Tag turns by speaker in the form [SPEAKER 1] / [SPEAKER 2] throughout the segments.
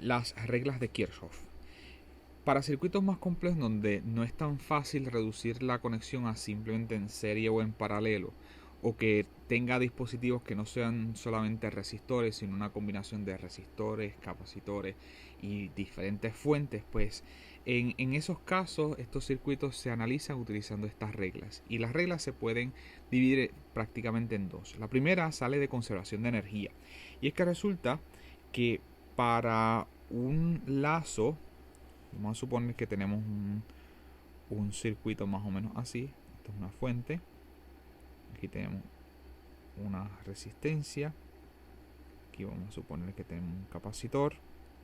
[SPEAKER 1] las reglas de Kirchhoff. Para circuitos más complejos donde no es tan fácil reducir la conexión a simplemente en serie o en paralelo, o que tenga dispositivos que no sean solamente resistores, sino una combinación de resistores, capacitores y diferentes fuentes, pues en esos casos estos circuitos se analizan utilizando estas reglas. Y las reglas se pueden dividir prácticamente en dos. La primera sale de conservación de energía. Y es que resulta que para un lazo, vamos a suponer que tenemos un circuito más o menos así. Esto es una fuente. Aquí tenemos una resistencia. Aquí vamos a suponer que tenemos un capacitor.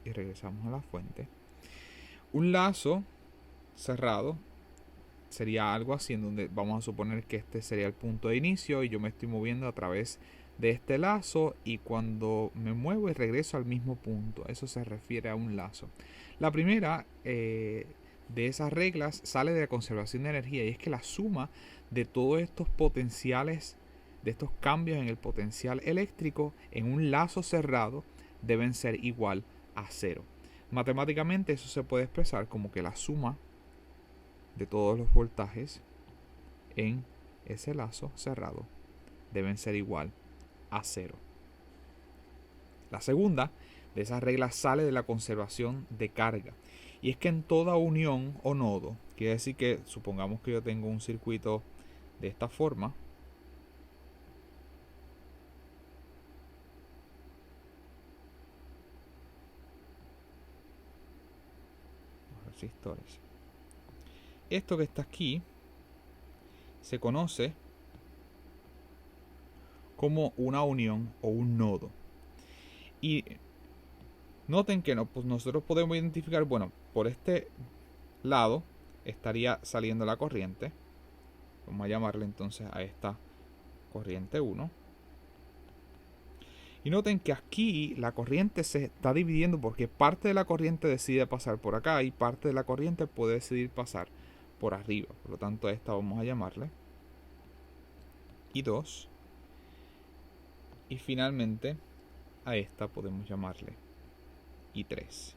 [SPEAKER 1] Y regresamos a la fuente. Un lazo cerrado sería algo así, en donde vamos a suponer que este sería el punto de inicio y yo me estoy moviendo a través de este lazo, y cuando me muevo y regreso al mismo punto, eso se refiere a un lazo. La primera de esas reglas sale de la conservación de energía, y es que la suma de todos estos potenciales, de estos cambios en el potencial eléctrico en un lazo cerrado, deben ser igual a cero. Matemáticamente eso se puede expresar como que la suma de todos los voltajes en ese lazo cerrado deben ser igual a cero. La segunda de esas reglas sale de la conservación de carga, y es que en toda unión o nodo, quiere decir que supongamos que yo tengo un circuito de esta forma, los resistores, esto que está aquí se conoce como una unión o un nodo. Y noten que pues nosotros podemos identificar, bueno, por este lado estaría saliendo la corriente. Vamos a llamarle entonces a esta corriente 1. Y noten que aquí la corriente se está dividiendo, porque parte de la corriente decide pasar por acá y parte de la corriente puede decidir pasar por arriba. Por lo tanto, a esta vamos a llamarle I2. Y finalmente a esta podemos llamarle I3.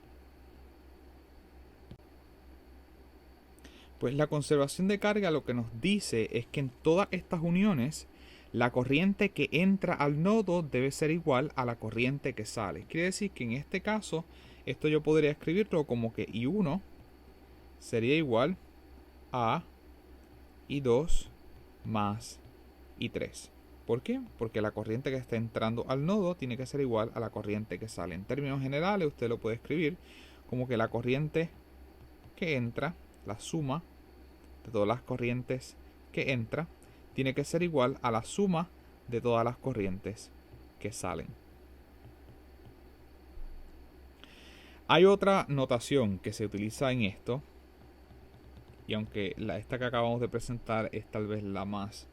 [SPEAKER 1] Pues la conservación de carga lo que nos dice es que en todas estas uniones la corriente que entra al nodo debe ser igual a la corriente que sale. Quiere decir que en este caso, esto yo podría escribirlo como que I1 sería igual a I2 más I3. ¿Por qué? Porque la corriente que está entrando al nodo tiene que ser igual a la corriente que sale. En términos generales, usted lo puede escribir como que la corriente que entra, la suma de todas las corrientes que entra, tiene que ser igual a la suma de todas las corrientes que salen. Hay otra notación que se utiliza en esto, y aunque esta que acabamos de presentar es tal vez la más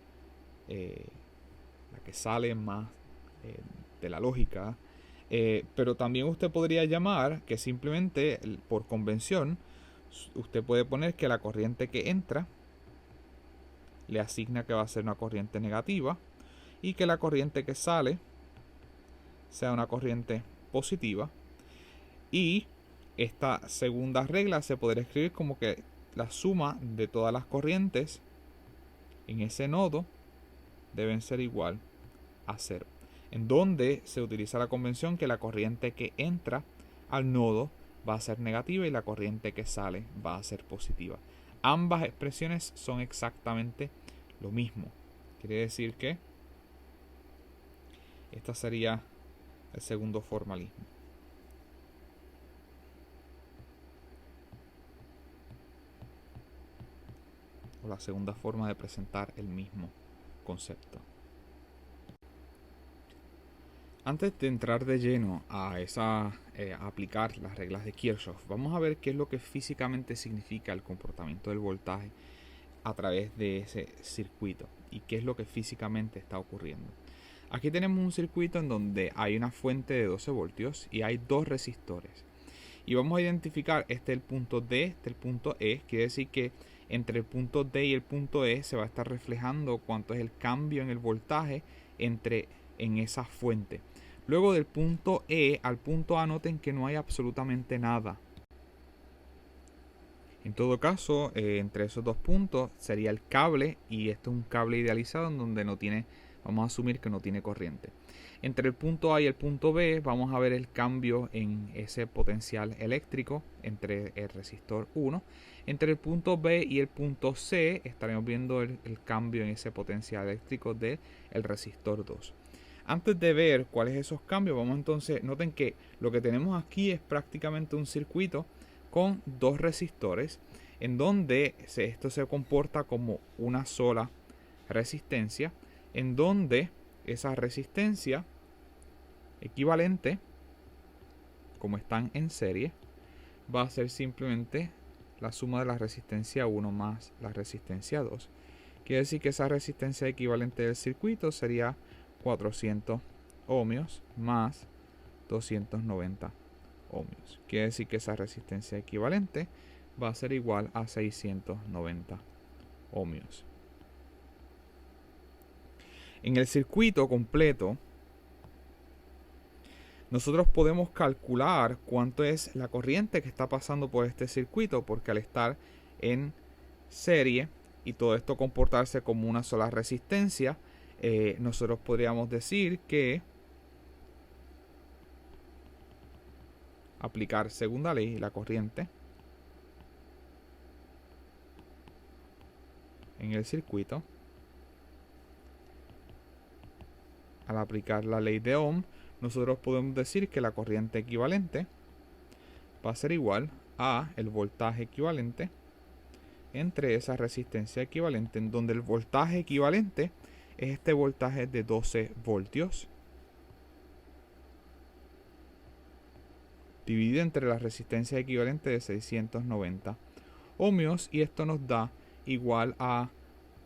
[SPEAKER 1] la que sale más de la lógica, pero también usted podría llamar que simplemente por convención usted puede poner que la corriente que entra le asigna que va a ser una corriente negativa, y que la corriente que sale sea una corriente positiva. Y esta segunda regla se podría escribir como que la suma de todas las corrientes en ese nodo deben ser igual a cero, en donde se utiliza la convención que la corriente que entra al nodo va a ser negativa y la corriente que sale va a ser positiva. Ambas expresiones son exactamente lo mismo. Quiere decir que esta sería el segundo formalismo. O la segunda forma de presentar el mismo concepto. Antes de entrar de lleno a aplicar las reglas de Kirchhoff, vamos a ver qué es lo que físicamente significa el comportamiento del voltaje a través de ese circuito y qué es lo que físicamente está ocurriendo. Aquí tenemos un circuito en donde hay una fuente de 12 voltios y hay dos resistores. Y vamos a identificar este es el punto D, este es el punto E. Quiere decir que entre el punto D y el punto E se va a estar reflejando cuánto es el cambio en el voltaje en esa fuente. Luego del punto E al punto A noten que no hay absolutamente nada. En todo caso, entre esos dos puntos sería el cable, y esto es un cable idealizado en donde no tiene, vamos a asumir que no tiene corriente. Entre el punto A y el punto B vamos a ver el cambio en ese potencial eléctrico entre el resistor 1. Entre el punto B y el punto C estaremos viendo el cambio en ese potencial eléctrico del resistor 2. Antes de ver cuáles son esos cambios, vamos entonces, noten que lo que tenemos aquí es prácticamente un circuito con dos resistores, en donde esto se comporta como una sola resistencia, en donde esa resistencia equivalente, como están en serie, va a ser simplemente la suma de la resistencia 1 más la resistencia 2. Quiere decir que esa resistencia equivalente del circuito sería 400 ohmios más 290 ohmios. Quiere decir que esa resistencia equivalente va a ser igual a 690 ohmios. En el circuito completo, nosotros podemos calcular cuánto es la corriente que está pasando por este circuito, porque al estar en serie y todo esto comportarse como una sola resistencia, nosotros podríamos decir que aplicar segunda ley, la corriente en el circuito, al aplicar la ley de Ohm, nosotros podemos decir que la corriente equivalente va a ser igual a el voltaje equivalente entre esa resistencia equivalente, en donde el voltaje equivalente es este voltaje de 12 voltios dividido entre la resistencia equivalente de 690 ohmios, y esto nos da igual a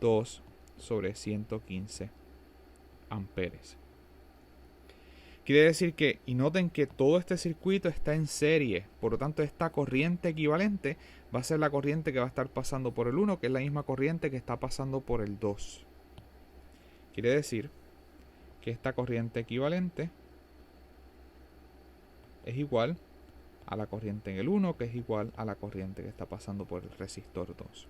[SPEAKER 1] 2 sobre 115 amperes. Quiere decir que, y noten que todo este circuito está en serie, por lo tanto esta corriente equivalente va a ser la corriente que va a estar pasando por el 1, que es la misma corriente que está pasando por el 2. Quiere decir que esta corriente equivalente es igual a la corriente en el 1, que es igual a la corriente que está pasando por el resistor 2.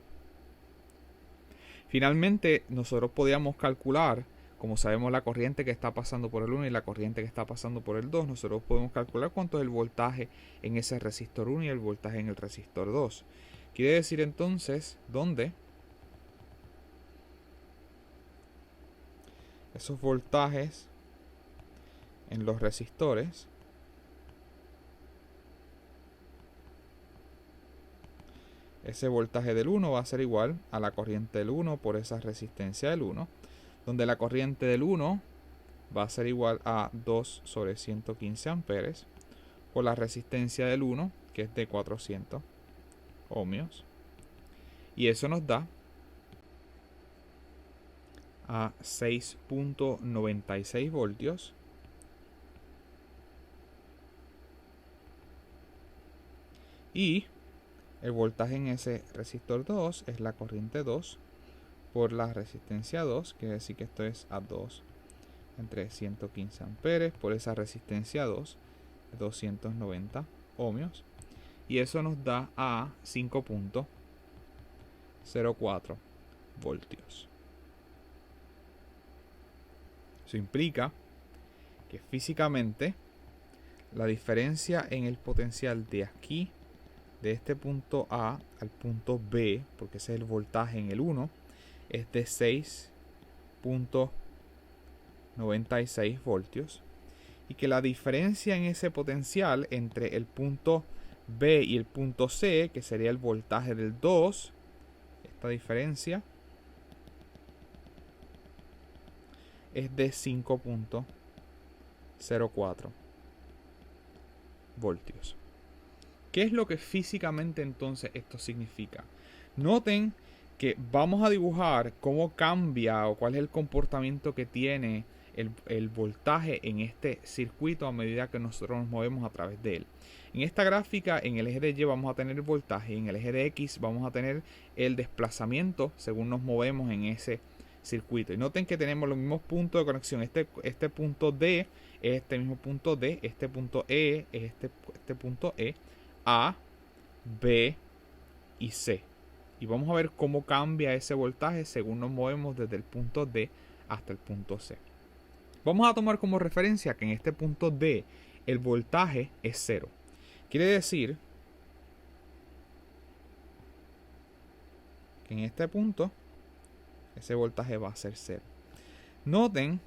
[SPEAKER 1] Finalmente, nosotros podíamos calcular, como sabemos la corriente que está pasando por el 1 y la corriente que está pasando por el 2, nosotros podemos calcular cuánto es el voltaje en ese resistor 1 y el voltaje en el resistor 2. Quiere decir entonces, ¿dónde esos voltajes en los resistores ese voltaje del 1 va a ser igual a la corriente del 1 por esa resistencia del 1, donde la corriente del 1 va a ser igual a 2 sobre 115 amperes por la resistencia del 1, que es de 400 ohmios, y eso nos da a 6.96 voltios y el voltaje en ese resistor 2 es la corriente 2 por la resistencia 2, quiere decir que esto es a 2 entre 115 amperes por esa resistencia 2, 290 ohmios, y eso nos da a 5.04 voltios. Eso implica que físicamente la diferencia en el potencial de aquí, de este punto A al punto B, porque ese es el voltaje en el 1, es de 6.96 voltios, y que la diferencia en ese potencial entre el punto B y el punto C, que sería el voltaje del 2, esta diferencia es de 5.04 voltios. ¿Qué es lo que físicamente entonces esto significa? Noten que vamos a dibujar cómo cambia o cuál es el comportamiento que tiene el voltaje en este circuito a medida que nosotros nos movemos a través de él. En esta gráfica, en el eje de Y vamos a tener el voltaje y en el eje de X vamos a tener el desplazamiento según nos movemos en ese circuito. Y noten que tenemos los mismos puntos de conexión. Este punto D es este mismo punto D, este punto E es este punto E, A, B y C. Y vamos a ver cómo cambia ese voltaje según nos movemos desde el punto D hasta el punto C. Vamos a tomar como referencia que en este punto D el voltaje es 0. Quiere decir que en este punto ese voltaje va a ser 0. Noten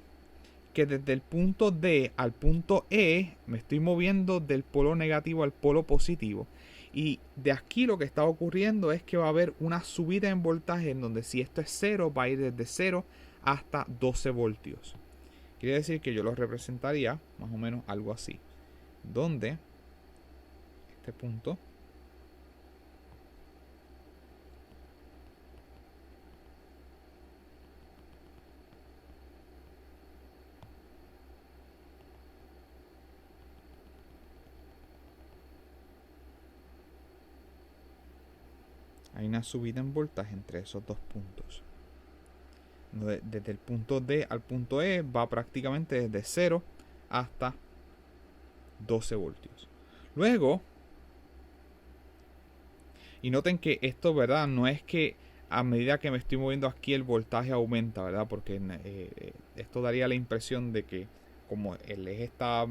[SPEAKER 1] que desde el punto D al punto E me estoy moviendo del polo negativo al polo positivo. Y de aquí lo que está ocurriendo es que va a haber una subida en voltaje en donde si esto es 0 va a ir desde 0 hasta 12 voltios. Quiere decir que yo lo representaría más o menos algo así. Donde este punto hay una subida en voltaje entre esos dos puntos. Desde el punto D al punto E va prácticamente desde 0 hasta 12 voltios. Luego, y noten que esto, ¿verdad? No es que a medida que me estoy moviendo aquí el voltaje aumenta, ¿verdad? Porque esto daría la impresión de que como el eje está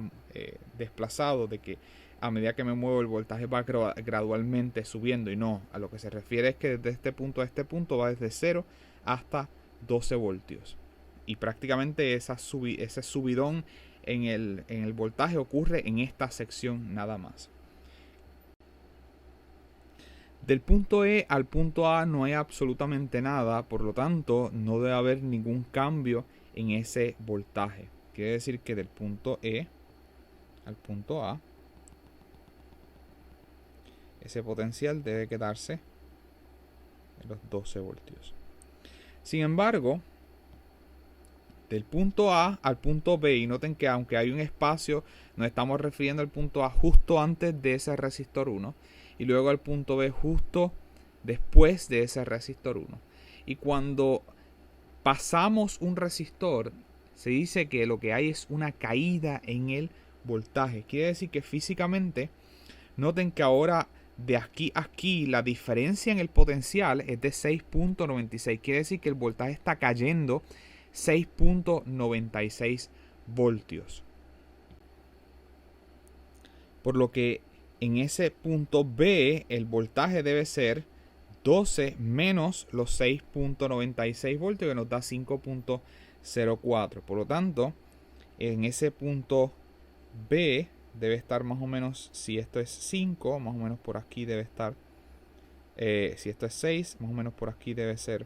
[SPEAKER 1] desplazado, de que a medida que me muevo el voltaje va gradualmente subiendo. Y no, a lo que se refiere es que desde este punto a este punto va desde 0 hasta 12 voltios. Y prácticamente ese subidón en el voltaje ocurre en esta sección nada más. Del punto E al punto A no hay absolutamente nada, por lo tanto no debe haber ningún cambio en ese voltaje. Quiere decir que del punto E al punto A ese potencial debe quedarse en los 12 voltios. Sin embargo, del punto A al punto B, y noten que aunque hay un espacio, nos estamos refiriendo al punto A justo antes de ese resistor 1 y luego al punto B justo después de ese resistor 1. Y cuando pasamos un resistor, se dice que lo que hay es una caída en el voltaje. Quiere decir que físicamente, noten que ahora de aquí a aquí la diferencia en el potencial es de 6.96. Quiere decir que el voltaje está cayendo 6.96 voltios. Por lo que en ese punto B el voltaje debe ser 12 menos los 6.96 voltios, que nos da 5.04. Por lo tanto, en ese punto B debe estar más o menos, si esto es 5, más o menos por aquí debe estar. Si esto es 6, más o menos por aquí debe ser.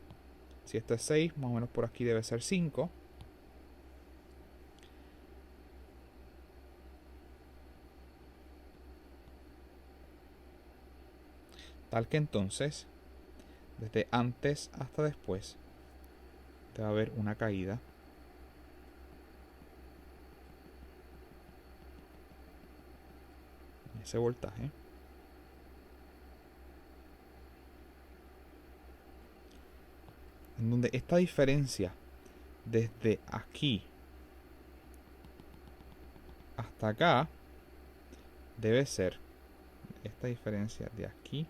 [SPEAKER 1] Si esto es 6, más o menos por aquí debe ser 5. Tal que entonces, desde antes hasta después, debe haber una caída en ese voltaje. En donde esta diferencia desde aquí hasta acá debe ser esta diferencia de aquí,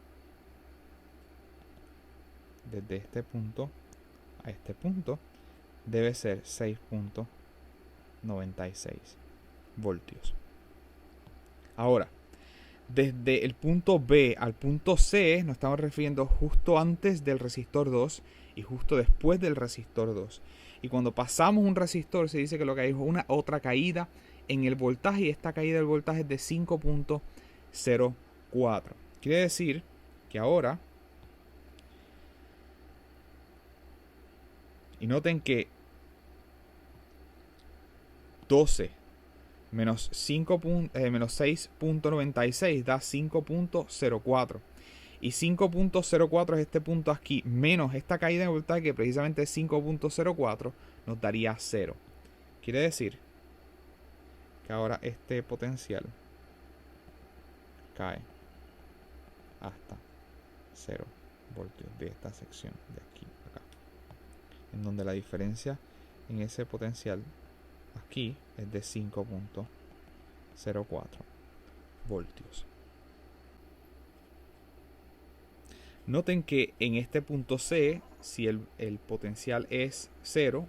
[SPEAKER 1] desde este punto a este punto, debe ser 6.96 voltios. Ahora, desde el punto B al punto C nos estamos refiriendo justo antes del resistor 2 y justo después del resistor 2. Y cuando pasamos un resistor se dice que lo que hay es una otra caída en el voltaje, y esta caída del voltaje es de 5.04. Quiere decir que ahora, y noten que 12 menos 6.96 da 5.04. Y 5.04 es este punto aquí, menos esta caída de voltaje que precisamente es 5.04, nos daría 0. Quiere decir que ahora este potencial cae hasta 0 voltios de esta sección de aquí a acá. en donde la diferencia en ese potencial aquí es de 5.04 voltios. Noten que en este punto C, si el potencial es 0,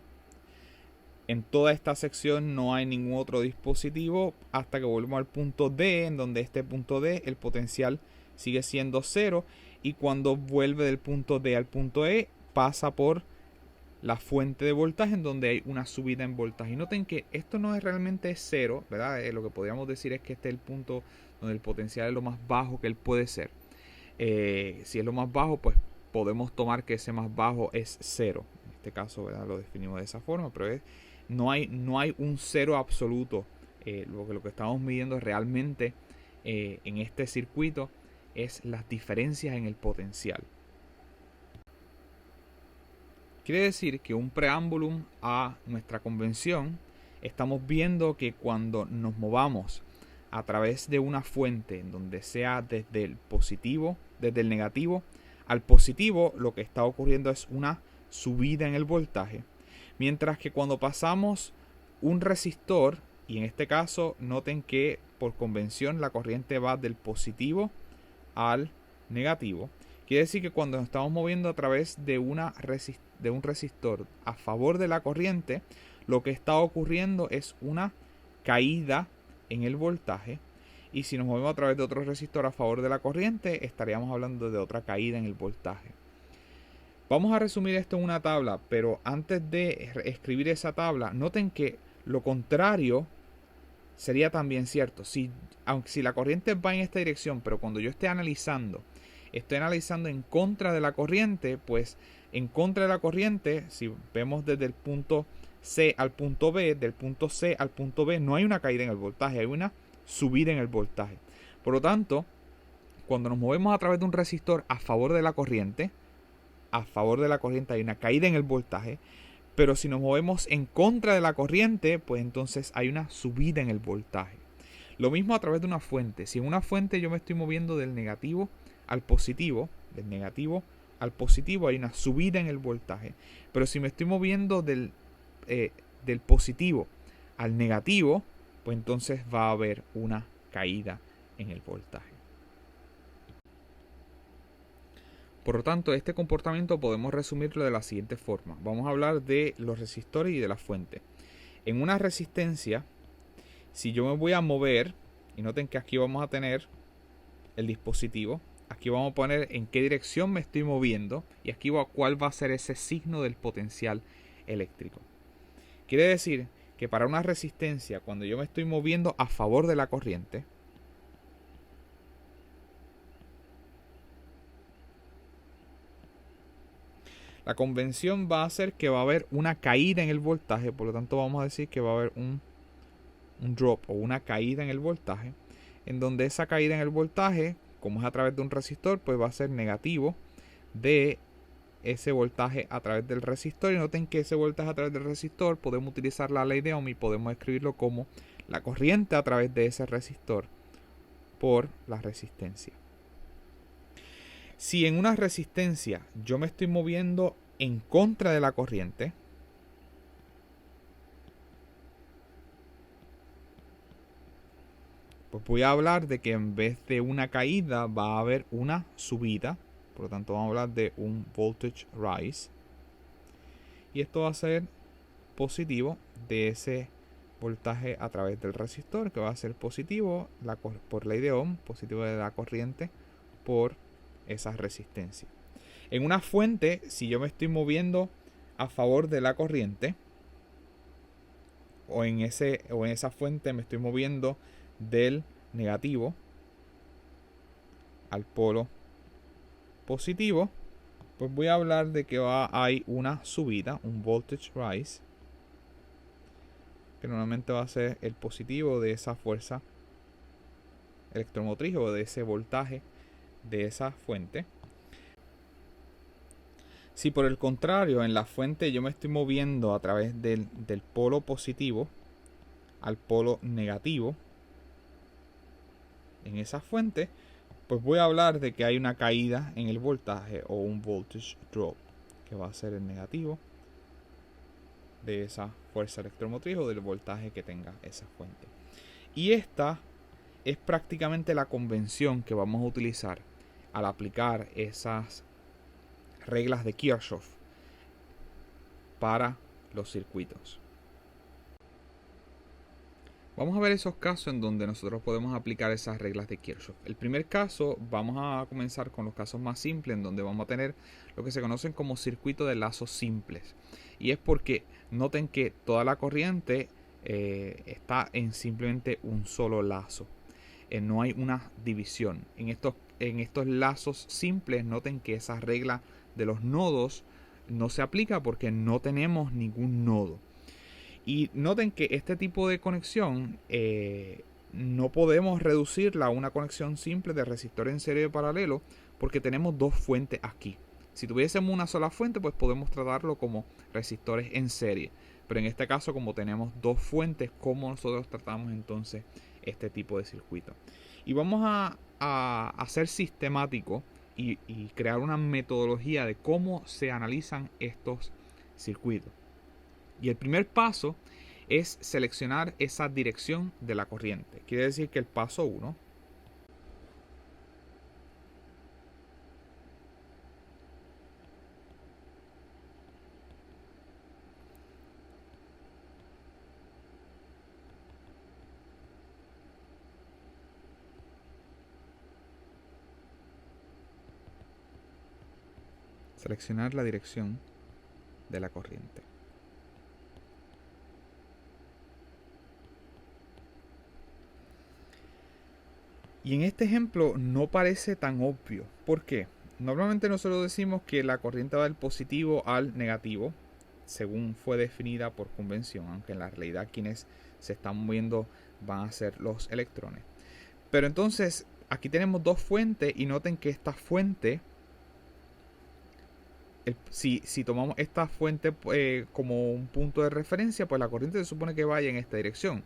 [SPEAKER 1] en toda esta sección no hay ningún otro dispositivo hasta que volvemos al punto D, en donde este punto D el potencial sigue siendo 0, y cuando vuelve del punto D al punto E pasa por la fuente de voltaje en donde hay una subida en voltaje. Y noten que esto no es realmente 0, ¿verdad? Lo que podríamos decir es que este es el punto donde el potencial es lo más bajo que él puede ser. Si es lo más bajo, pues podemos tomar que ese más bajo es 0. En este caso, ¿verdad? Lo definimos de esa forma, pero no hay un 0 absoluto. Lo que estamos midiendo realmente en este circuito es las diferencias en el potencial. Quiere decir que un preámbulum a nuestra convención, estamos viendo que cuando nos movamos a través de una fuente en donde sea desde el negativo al positivo, lo que está ocurriendo es una subida en el voltaje. Mientras que cuando pasamos un resistor, y en este caso noten que por convención la corriente va del positivo al negativo, quiere decir que cuando nos estamos moviendo a través de un resistor a favor de la corriente, lo que está ocurriendo es una caída en el voltaje. Y si nos movemos a través de otro resistor a favor de la corriente, estaríamos hablando de otra caída en el voltaje. Vamos a resumir esto en una tabla, pero antes de escribir esa tabla, noten que lo contrario sería también cierto. Si la corriente va en esta dirección, pero cuando yo estoy analizando en contra de la corriente, pues en contra de la corriente, si vemos desde el punto C al punto B, del punto C al punto B, no hay una caída en el voltaje, hay una subida en el voltaje. Por lo tanto, cuando nos movemos a través de un resistor a favor de la corriente hay una caída en el voltaje, pero si nos movemos en contra de la corriente, pues entonces hay una subida en el voltaje. Lo mismo a través de una fuente. Si en una fuente yo me estoy moviendo del negativo al positivo, hay una subida en el voltaje. Pero si me estoy moviendo del positivo al negativo, pues entonces va a haber una caída en el voltaje. Por lo tanto, este comportamiento podemos resumirlo de la siguiente forma. Vamos a hablar de los resistores y de la fuente. En una resistencia, si yo me voy a mover, y noten que aquí vamos a tener el dispositivo, aquí vamos a poner en qué dirección me estoy moviendo, y aquí cuál va a ser ese signo del potencial eléctrico. Quiere decir que para una resistencia, cuando yo me estoy moviendo a favor de la corriente, la convención va a ser que va a haber una caída en el voltaje, por lo tanto vamos a decir que va a haber un drop o una caída en el voltaje, en donde esa caída en el voltaje, como es a través de un resistor, pues va a ser negativo de ese voltaje a través del resistor. Y noten que ese voltaje a través del resistor podemos utilizar la ley de Ohm y podemos escribirlo como la corriente a través de ese resistor por la resistencia. Si en una resistencia yo me estoy moviendo en contra de la corriente, pues voy a hablar de que en vez de una caída va a haber una subida. Por lo tanto vamos a hablar de un voltage rise. Y esto va a ser positivo de ese voltaje a través del resistor, que va a ser positivo por ley de Ohm, positivo de la corriente por esa resistencia. En una fuente, si yo me estoy moviendo a favor de la corriente, o en esa fuente me estoy moviendo del negativo al polo positivo, pues voy a hablar de que hay una subida, un voltage rise, que normalmente va a ser el positivo de esa fuerza electromotriz o de ese voltaje de esa fuente. Si por el contrario en la fuente yo me estoy moviendo a través del polo positivo al polo negativo en esa fuente, pues voy a hablar de que hay una caída en el voltaje o un voltage drop, que va a ser el negativo de esa fuerza electromotriz o del voltaje que tenga esa fuente. Y esta es prácticamente la convención que vamos a utilizar al aplicar esas reglas de Kirchhoff para los circuitos. Vamos a ver esos casos en donde nosotros podemos aplicar esas reglas de Kirchhoff. El primer caso, vamos a comenzar con los casos más simples, en donde vamos a tener lo que se conocen como circuitos de lazos simples. Y es porque noten que toda la corriente está en simplemente un solo lazo. No hay una división. En estos lazos simples, noten que esa regla de los nodos no se aplica porque no tenemos ningún nodo. Y noten que este tipo de conexión no podemos reducirla a una conexión simple de resistor en serie de paralelo porque tenemos dos fuentes aquí. Si tuviésemos una sola fuente, pues podemos tratarlo como resistores en serie. Pero en este caso, como tenemos dos fuentes, ¿cómo nosotros tratamos entonces este tipo de circuito? Y vamos a ser sistemático y crear una metodología de cómo se analizan estos circuitos. Y el primer paso es seleccionar esa dirección de la corriente. Quiere decir que el paso 1 seleccionar la dirección de la corriente. Y en este ejemplo no parece tan obvio. ¿Por qué? Normalmente nosotros decimos que la corriente va del positivo al negativo, según fue definida por convención, aunque en la realidad quienes se están moviendo van a ser los electrones. Pero entonces aquí tenemos dos fuentes y noten que esta fuente, si tomamos esta fuente como un punto de referencia, pues la corriente se supone que vaya en esta dirección.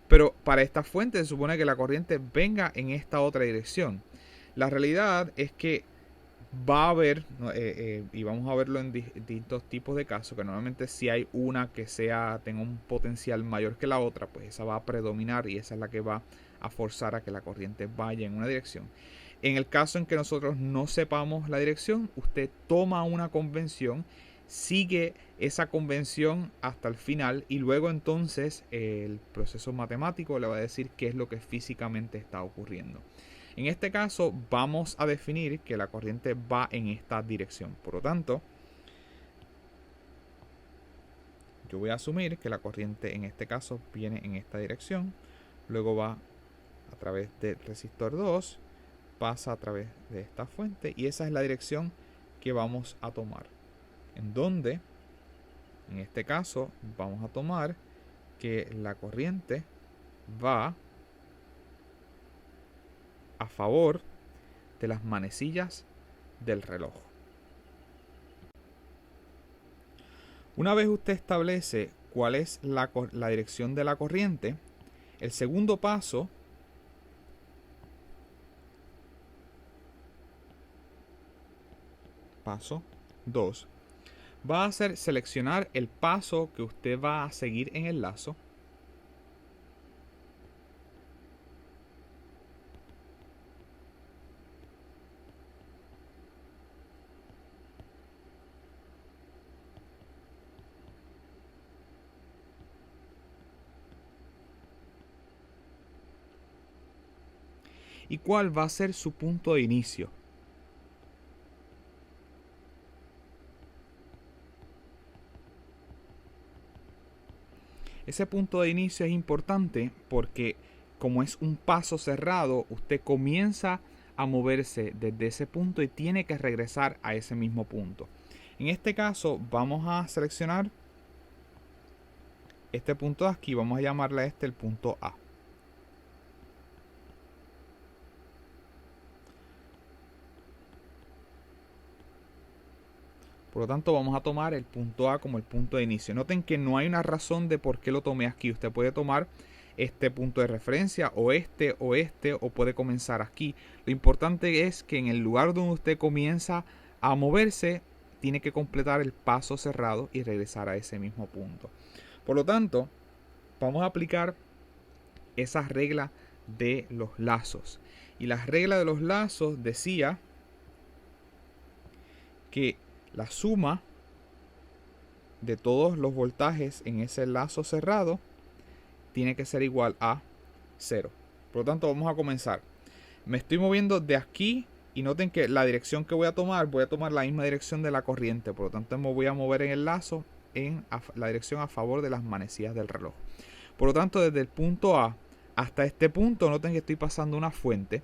[SPEAKER 1] Pero para esta fuente se supone que la corriente venga en esta otra dirección. La realidad es que va a haber, y vamos a verlo en distintos tipos de casos, que normalmente si hay una que tenga un potencial mayor que la otra, pues esa va a predominar y esa es la que va a forzar a que la corriente vaya en una dirección. En el caso en que nosotros no sepamos la dirección, usted toma una convención, sigue esa convención hasta el final y luego entonces el proceso matemático le va a decir qué es lo que físicamente está ocurriendo. En este caso vamos a definir que la corriente va en esta dirección. Por lo tanto, yo voy a asumir que la corriente en este caso viene en esta dirección. Luego va a través del resistor 2, pasa a través de esta fuente y esa es la dirección que vamos a tomar. En donde, en este caso, vamos a tomar que la corriente va a favor de las manecillas del reloj. Una vez usted establece cuál es la dirección de la corriente, el segundo paso paso 2 va a ser seleccionar el paso que usted va a seguir en el lazo. ¿Y cuál va a ser su punto de inicio? Ese punto de inicio es importante porque como es un paso cerrado, usted comienza a moverse desde ese punto y tiene que regresar a ese mismo punto. En este caso vamos a seleccionar este punto de aquí, vamos a llamarle a este el punto A. Por lo tanto, vamos a tomar el punto A como el punto de inicio. Noten que no hay una razón de por qué lo tomé aquí. Usted puede tomar este punto de referencia o puede comenzar aquí. Lo importante es que en el lugar donde usted comienza a moverse, tiene que completar el paso cerrado y regresar a ese mismo punto. Por lo tanto, vamos a aplicar esas reglas de los lazos. Y la regla de los lazos decía que la suma de todos los voltajes en ese lazo cerrado tiene que ser igual a 0. Por lo tanto, vamos a comenzar. Me estoy moviendo de aquí y noten que la dirección que voy a tomar la misma dirección de la corriente. Por lo tanto, me voy a mover en el lazo en la dirección a favor de las manecillas del reloj. Por lo tanto, desde el punto A hasta este punto, noten que estoy pasando una fuente.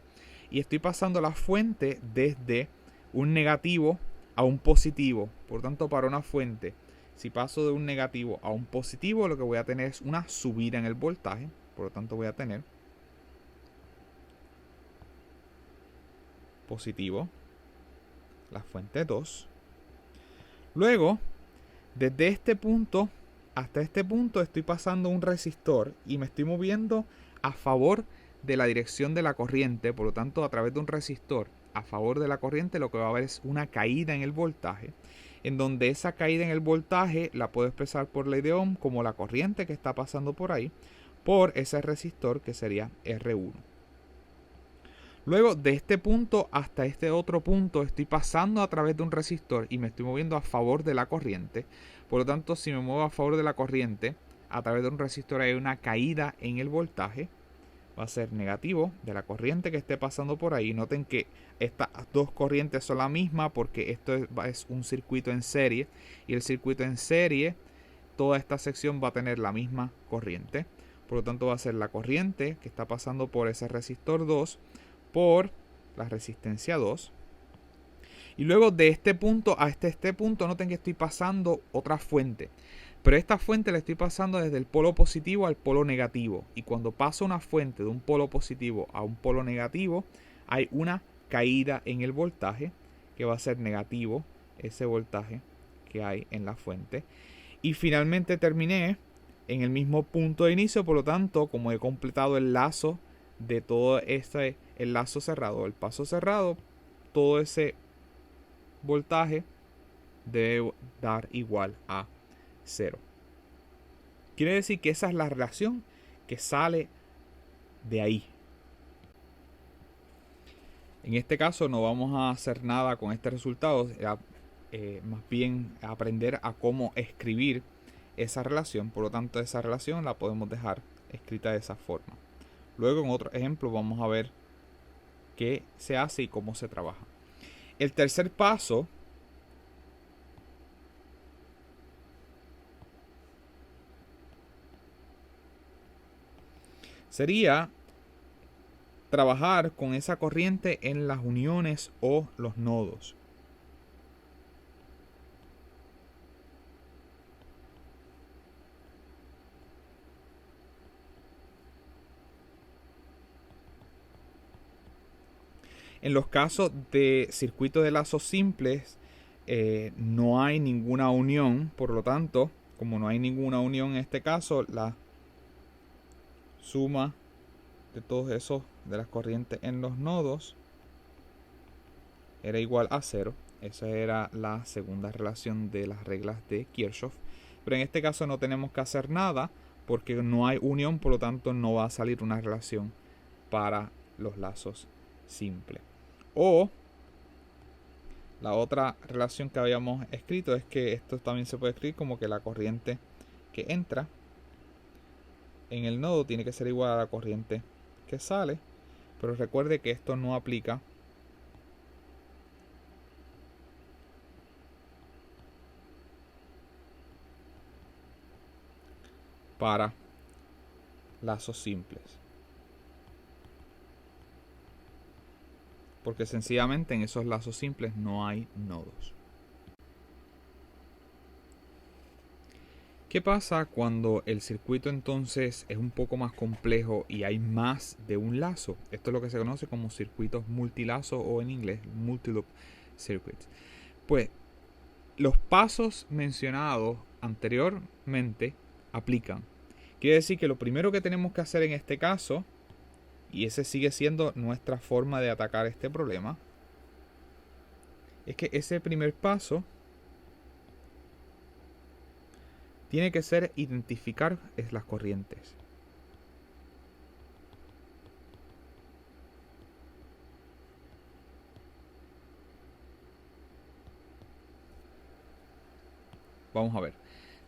[SPEAKER 1] Y estoy pasando la fuente desde un negativo a un positivo. Por lo tanto, para una fuente, si paso de un negativo a un positivo, lo que voy a tener es una subida en el voltaje. Por lo tanto, voy a tener positivo, la fuente 2. Luego, desde este punto hasta este punto estoy pasando un resistor y me estoy moviendo a favor de la dirección de la corriente. Por lo tanto, a través de un resistor a favor de la corriente, lo que va a haber es una caída en el voltaje, en donde esa caída en el voltaje la puedo expresar por ley de Ohm como la corriente que está pasando por ahí, por ese resistor que sería R1. Luego, de este punto hasta este otro punto, estoy pasando a través de un resistor y me estoy moviendo a favor de la corriente. Por lo tanto, si me muevo a favor de la corriente, a través de un resistor hay una caída en el voltaje. Va a ser negativo de la corriente que esté pasando por ahí. Noten que estas dos corrientes son la misma porque esto es un circuito en serie. Y el circuito en serie, toda esta sección va a tener la misma corriente. Por lo tanto, va a ser la corriente que está pasando por ese resistor 2 por la resistencia 2. Y luego de este punto a este punto, noten que estoy pasando otra fuente. Pero esta fuente la estoy pasando desde el polo positivo al polo negativo. Y cuando paso una fuente de un polo positivo a un polo negativo, hay una caída en el voltaje, que va a ser negativo, ese voltaje que hay en la fuente. Y finalmente terminé en el mismo punto de inicio. Por lo tanto, como he completado el lazo de todo el lazo cerrado, el paso cerrado, todo ese voltaje debe dar igual a 0. Quiere decir que esa es la relación que sale de ahí. En este caso no vamos a hacer nada con este resultado, más bien aprender a cómo escribir esa relación. Por lo tanto, esa relación la podemos dejar escrita de esa forma. Luego en otro ejemplo vamos a ver qué se hace y cómo se trabaja. El tercer paso sería trabajar con esa corriente en las uniones o los nodos. En los casos de circuitos de lazos simples, no hay ninguna unión. Por lo tanto, como no hay ninguna unión en este caso, la suma de todos esos de las corrientes en los nodos era igual a 0. Esa era la segunda relación de las reglas de Kirchhoff. Pero en este caso no tenemos que hacer nada porque no hay unión, por lo tanto no va a salir una relación para los lazos simples. O la otra relación que habíamos escrito es que esto también se puede escribir como que la corriente que entra en el nodo tiene que ser igual a la corriente que sale. Pero recuerde que esto no aplica para lazos simples. Porque sencillamente en esos lazos simples no hay nodos. ¿Qué pasa cuando el circuito entonces es un poco más complejo y hay más de un lazo? Esto es lo que se conoce como circuitos multilazo o en inglés multi-loop circuits. Pues los pasos mencionados anteriormente aplican. Quiere decir que lo primero que tenemos que hacer en este caso, y ese sigue siendo nuestra forma de atacar este problema, es que ese primer paso tiene que ser identificar las corrientes. Vamos a ver.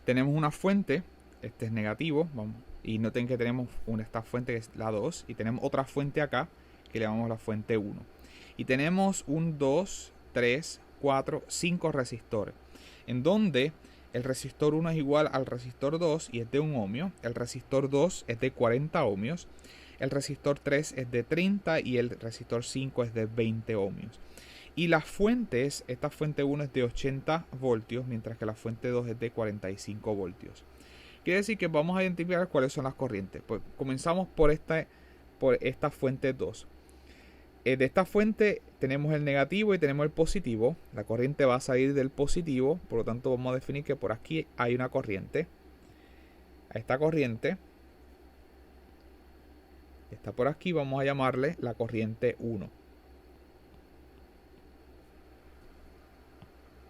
[SPEAKER 1] Tenemos una fuente, este es negativo, vamos, y noten que tenemos esta fuente que es la 2, y tenemos otra fuente acá que le llamamos la fuente 1. Y tenemos un 2, 3, 4, 5 resistores, en donde el resistor 1 es igual al resistor 2 y es de 1 ohmio, el resistor 2 es de 40 ohmios, el resistor 3 es de 30 y el resistor 5 es de 20 ohmios. Y las fuentes, esta fuente 1 es de 80 voltios, mientras que la fuente 2 es de 45 voltios. Quiere decir que vamos a identificar cuáles son las corrientes. Pues comenzamos por esta fuente 2. De esta fuente tenemos el negativo y tenemos el positivo. La corriente va a salir del positivo, por lo tanto vamos a definir que por aquí hay una corriente. A esta corriente, que está por aquí, vamos a llamarle la corriente 1.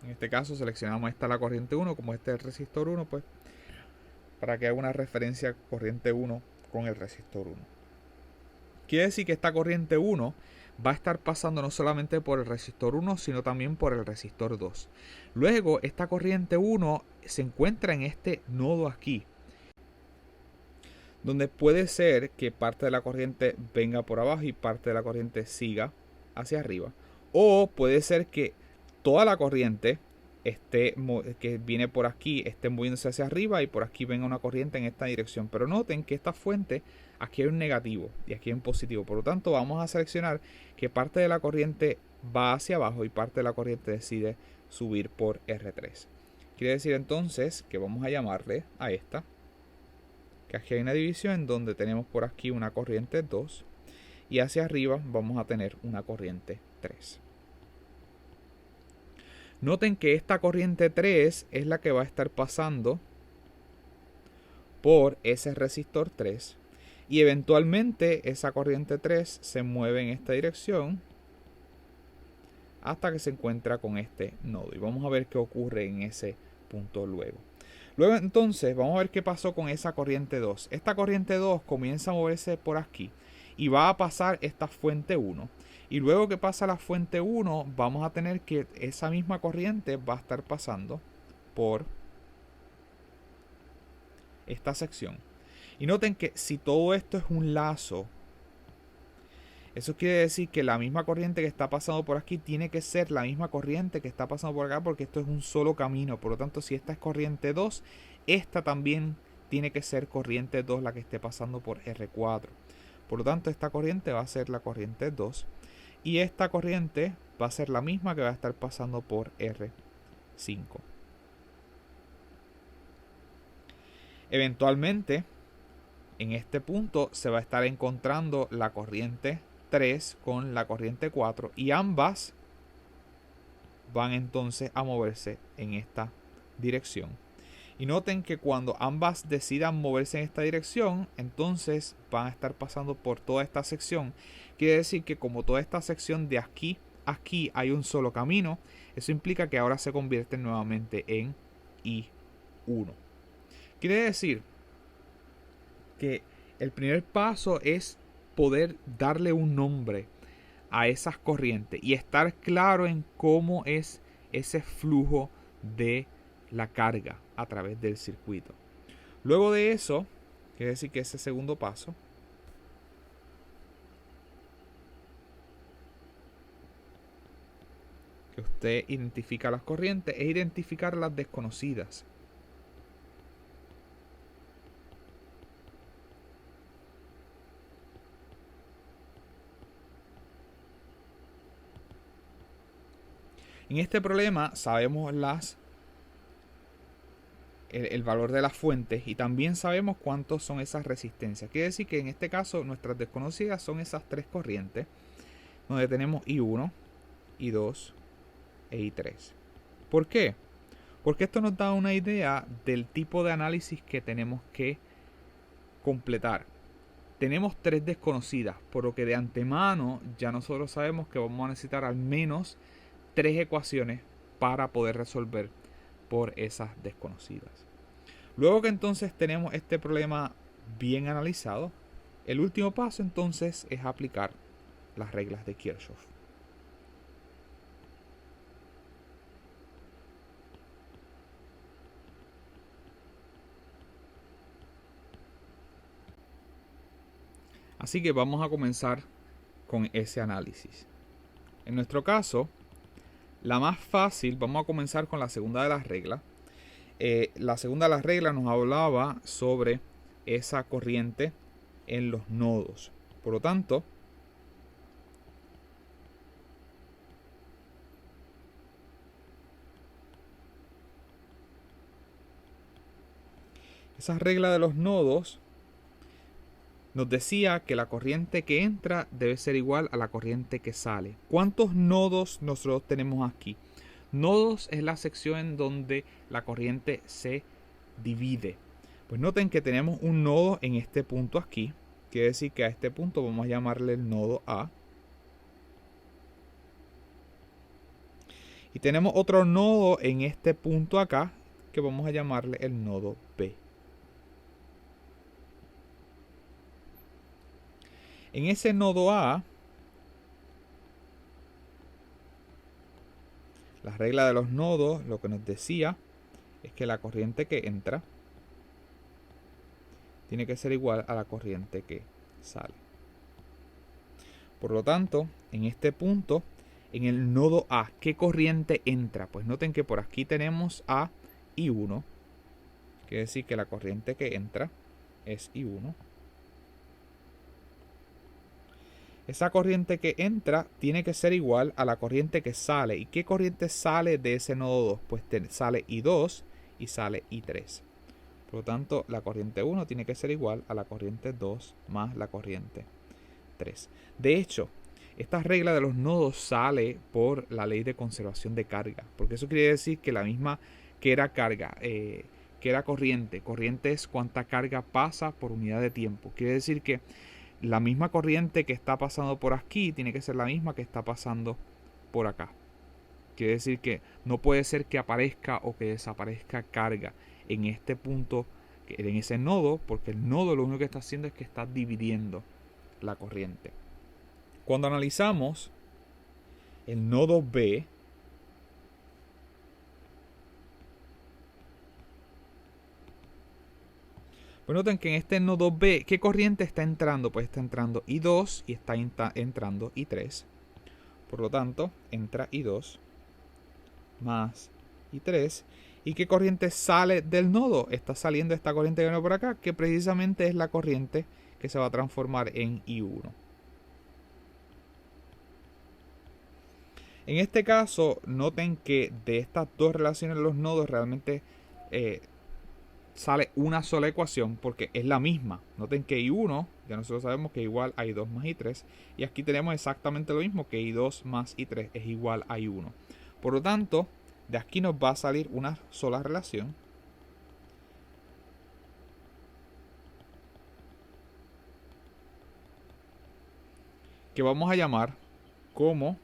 [SPEAKER 1] En este caso seleccionamos esta la corriente 1, como este es el resistor 1, pues para que haga una referencia corriente 1 con el resistor 1. Quiere decir que esta corriente 1 va a estar pasando no solamente por el resistor 1, sino también por el resistor 2. Luego, esta corriente 1 se encuentra en este nodo aquí, donde puede ser que parte de la corriente venga por abajo y parte de la corriente siga hacia arriba. O puede ser que toda la corriente que viene por aquí esté moviéndose hacia arriba y por aquí venga una corriente en esta dirección. Pero noten que esta fuente, aquí hay un negativo y aquí hay un positivo. Por lo tanto, vamos a seleccionar que parte de la corriente va hacia abajo y parte de la corriente decide subir por R3. Quiere decir entonces que vamos a llamarle a esta, que aquí hay una división en donde tenemos por aquí una corriente 2 y hacia arriba vamos a tener una corriente 3. Noten que esta corriente 3 es la que va a estar pasando por ese resistor 3 y eventualmente esa corriente 3 se mueve en esta dirección hasta que se encuentra con este nodo y vamos a ver qué ocurre en ese punto luego. Luego entonces vamos a ver qué pasó con esa corriente 2. Esta corriente 2 comienza a moverse por aquí y va a pasar esta fuente 1. Y luego que pasa la fuente 1, vamos a tener que esa misma corriente va a estar pasando por esta sección. Y noten que si todo esto es un lazo, eso quiere decir que la misma corriente que está pasando por aquí tiene que ser la misma corriente que está pasando por acá, porque esto es un solo camino. Por lo tanto, si esta es corriente 2, esta también tiene que ser corriente 2 la que esté pasando por R4. Por lo tanto, esta corriente va a ser la corriente 2. Y esta corriente va a ser la misma que va a estar pasando por R5. Eventualmente, en este punto se va a estar encontrando la corriente 3 con la corriente 4 y ambas van entonces a moverse en esta dirección. Y noten que cuando ambas decidan moverse en esta dirección, entonces van a estar pasando por toda esta sección. Quiere decir que como toda esta sección de aquí a aquí hay un solo camino, eso implica que ahora se convierte nuevamente en I1. Quiere decir que el primer paso es poder darle un nombre a esas corrientes y estar claro en cómo es ese flujo de la carga a través del circuito. Luego de eso, quiere decir que ese segundo paso que usted identifica las corrientes es identificar las desconocidas. En este problema sabemos el valor de las fuentes y también sabemos cuántos son esas resistencias. Quiere decir que en este caso nuestras desconocidas son esas tres corrientes, donde tenemos I1, I2 e I3. ¿Por qué? Porque esto nos da una idea del tipo de análisis que tenemos que completar. Tenemos tres desconocidas, por lo que de antemano ya nosotros sabemos que vamos a necesitar al menos 3 ecuaciones para poder resolver por esas desconocidas. Luego que entonces tenemos este problema bien analizado, el último paso entonces es aplicar las reglas de Kirchhoff. Así que vamos a comenzar con ese análisis. En nuestro caso, la más fácil, vamos a comenzar con la segunda de las reglas. La segunda de las reglas nos hablaba sobre esa corriente en los nodos. Por lo tanto, esa regla de los nodos nos decía que la corriente que entra debe ser igual a la corriente que sale. ¿Cuántos nodos nosotros tenemos aquí? Nodos es la sección en donde la corriente se divide. Pues noten que tenemos un nodo en este punto aquí. Quiere decir que a este punto vamos a llamarle el nodo A. Y tenemos otro nodo en este punto acá que vamos a llamarle el nodo B. En ese nodo A, la regla de los nodos lo que nos decía es que la corriente que entra tiene que ser igual a la corriente que sale. Por lo tanto, en este punto, en el nodo A, ¿qué corriente entra? Pues noten que por aquí tenemos A y 1. Quiere decir que la corriente que entra es I1. Esa corriente que entra tiene que ser igual a la corriente que sale. ¿Y qué corriente sale de ese nodo 2? Pues sale I2 y sale I3. Por lo tanto, la corriente 1 tiene que ser igual a la corriente 2 más la corriente 3. De hecho, esta regla de los nodos sale por la ley de conservación de carga. Porque eso quiere decir que la misma que era carga, que era corriente. Corriente es cuánta carga pasa por unidad de tiempo. Quiere decir que la misma corriente que está pasando por aquí tiene que ser la misma que está pasando por acá. Quiere decir que no puede ser que aparezca o que desaparezca carga en este punto, en ese nodo, porque el nodo lo único que está haciendo es que está dividiendo la corriente. Cuando analizamos el nodo B, pues noten que en este nodo B, ¿qué corriente está entrando? Pues está entrando I2 y está entrando I3. Por lo tanto, entra I2 más I3. ¿Y qué corriente sale del nodo? Está saliendo esta corriente que viene por acá, que precisamente es la corriente que se va a transformar en I1. En este caso, noten que de estas dos relaciones de los nodos realmente sale una sola ecuación porque es la misma. Noten que I1, ya nosotros sabemos que es igual a I2 más I3. Y aquí tenemos exactamente lo mismo, que I2 más I3 es igual a I1. Por lo tanto, de aquí nos va a salir una sola relación. Que vamos a llamar como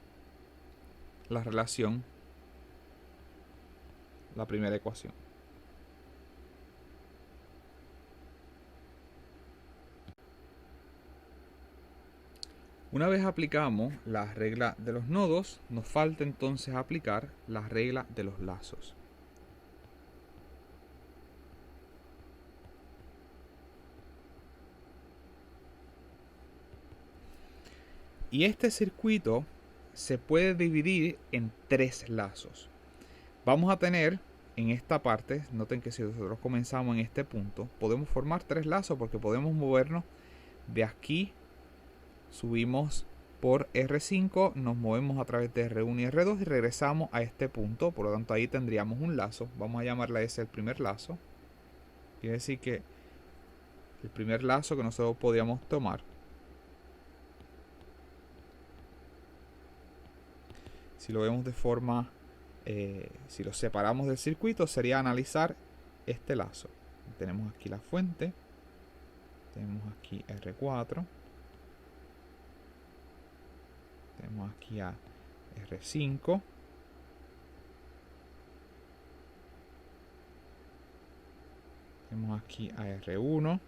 [SPEAKER 1] la relación, la primera ecuación. Una vez aplicamos la regla de los nodos, nos falta entonces aplicar la regla de los lazos. Y este circuito se puede dividir en tres lazos. Vamos a tener en esta parte, noten que si nosotros comenzamos en este punto, podemos formar tres lazos porque podemos movernos de aquí, subimos por R5, nos movemos a través de R1 y R2 y regresamos a este punto. Por lo tanto, ahí tendríamos un lazo. Vamos a llamarle ese el primer lazo. Quiere decir que el primer lazo que nosotros podríamos tomar, si lo vemos de forma, si lo separamos del circuito, sería analizar este lazo. Tenemos aquí la fuente, tenemos aquí R4, tenemos aquí a R5, Tenemos aquí a R1.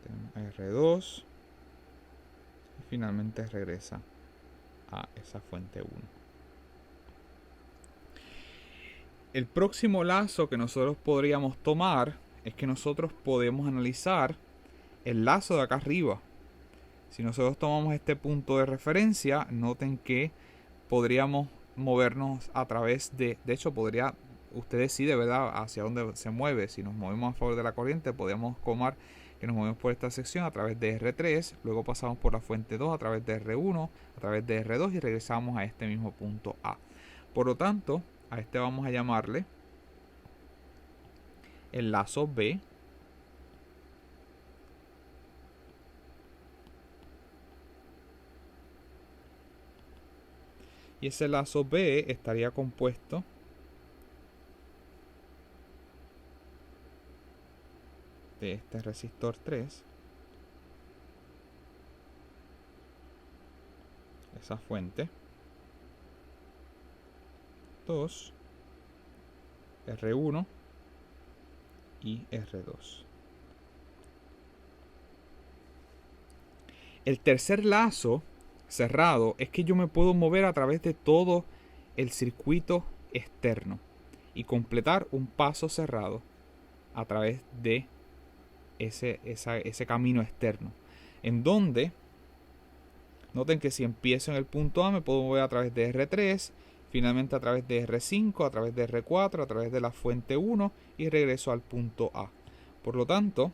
[SPEAKER 1] Tenemos a R2. Y finalmente regresa a esa fuente 1. El próximo lazo que nosotros podríamos tomar es que nosotros podemos analizar el lazo de acá arriba. Si nosotros tomamos este punto de referencia, noten que podríamos movernos a través de hecho, usted decide, ¿verdad?, hacia dónde se mueve. Si nos movemos a favor de la corriente, podríamos tomar que nos movemos por esta sección a través de R3, luego pasamos por la fuente 2 a través de R1, a través de R2 y regresamos a este mismo punto A. Por lo tanto, a este vamos a llamarle el lazo B. Y ese lazo B estaría compuesto de este resistor 3, esa fuente 2, R1 y R2. El tercer lazo cerrado es que yo me puedo mover a través de todo el circuito externo y completar un paso cerrado a través de ese camino externo, en donde noten que si empiezo en el punto A me puedo mover a través de R3, finalmente a través de R5, a través de R4, a través de la fuente 1 y regreso al punto A. Por lo tanto,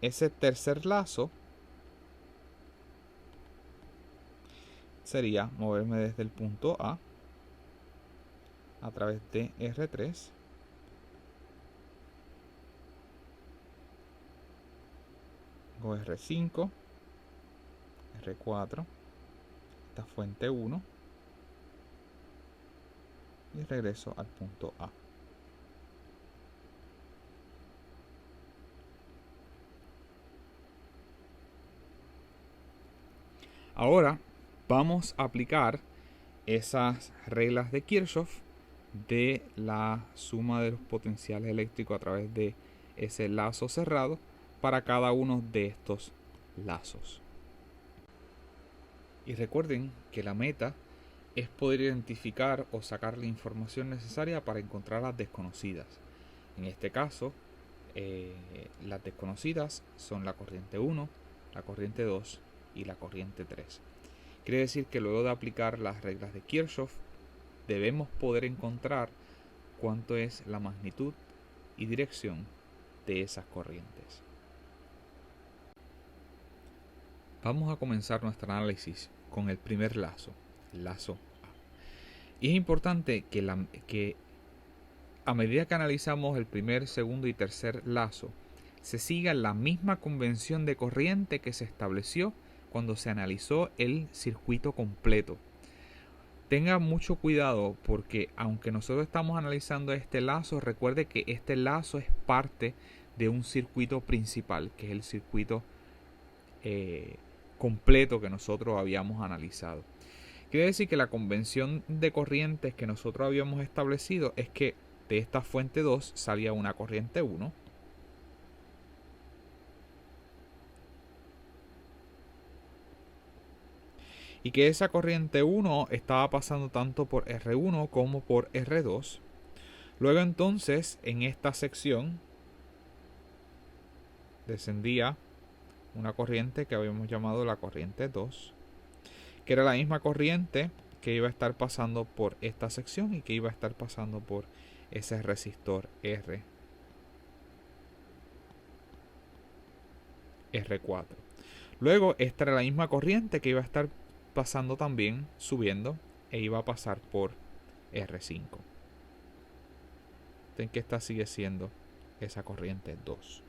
[SPEAKER 1] ese tercer lazo sería moverme desde el punto A través de R3, R5, R4, esta fuente 1 y regreso al punto A. Ahora vamos a aplicar esas reglas de Kirchhoff de la suma de los potenciales eléctricos a través de ese lazo cerrado para cada uno de estos lazos. Y recuerden que la meta es poder identificar o sacar la información necesaria para encontrar las desconocidas. En este caso, las desconocidas son la corriente 1, la corriente 2 y la corriente 3. Quiere decir que luego de aplicar las reglas de Kirchhoff, debemos poder encontrar cuánto es la magnitud y dirección de esas corrientes. Vamos a comenzar nuestro análisis con el primer lazo, el lazo A. Y es importante que a medida que analizamos el primer, segundo y tercer lazo, se siga la misma convención de corriente que se estableció cuando se analizó el circuito completo. Tenga mucho cuidado porque aunque nosotros estamos analizando este lazo, recuerde que este lazo es parte de un circuito principal, que es el circuito completo que nosotros habíamos analizado. Quiere decir que la convención de corrientes que nosotros habíamos establecido es que de esta fuente 2 salía una corriente 1. Y que esa corriente 1 estaba pasando tanto por R1 como por R2. Luego entonces en esta sección descendía una corriente que habíamos llamado la corriente 2, que era la misma corriente que iba a estar pasando por esta sección y que iba a estar pasando por ese resistor R4. Luego esta era la misma corriente que iba a estar pasando también, subiendo, e iba a pasar por R5. Ven que esta sigue siendo esa corriente 2.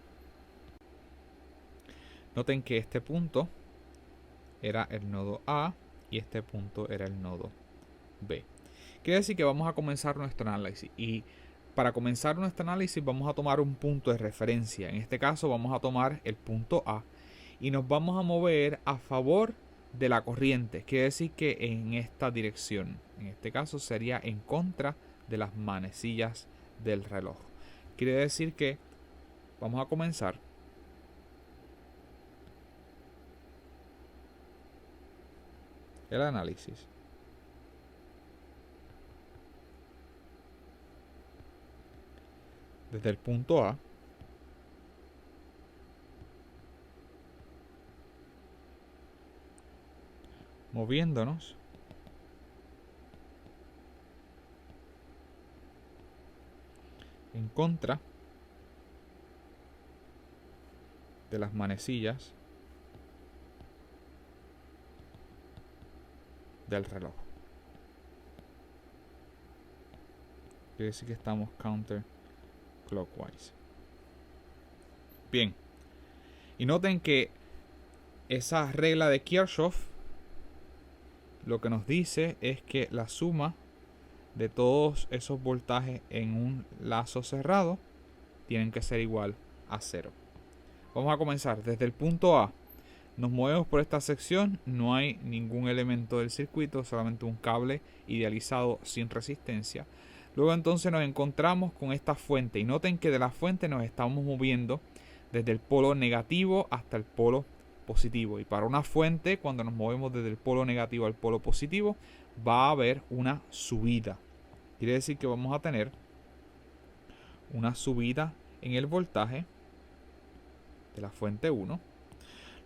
[SPEAKER 1] Noten que este punto era el nodo A y este punto era el nodo B. Quiere decir que vamos a comenzar nuestro análisis. Y para comenzar nuestro análisis vamos a tomar un punto de referencia. En este caso vamos a tomar el punto A y nos vamos a mover a favor de la corriente. Quiere decir que en esta dirección. En este caso sería en contra de las manecillas del reloj. Quiere decir que vamos a comenzar el análisis desde el punto A moviéndonos en contra de las manecillas del reloj. Quiere decir que estamos counterclockwise. Bien. Y noten que esa regla de Kirchhoff lo que nos dice es que la suma de todos esos voltajes en un lazo cerrado tienen que ser igual a 0. Vamos a comenzar desde el punto A. Nos movemos por esta sección, no hay ningún elemento del circuito, solamente un cable idealizado sin resistencia. Luego entonces nos encontramos con esta fuente y noten que de la fuente nos estamos moviendo desde el polo negativo hasta el polo positivo. Y para una fuente, cuando nos movemos desde el polo negativo al polo positivo, va a haber una subida. Quiere decir que vamos a tener una subida en el voltaje de la fuente 1.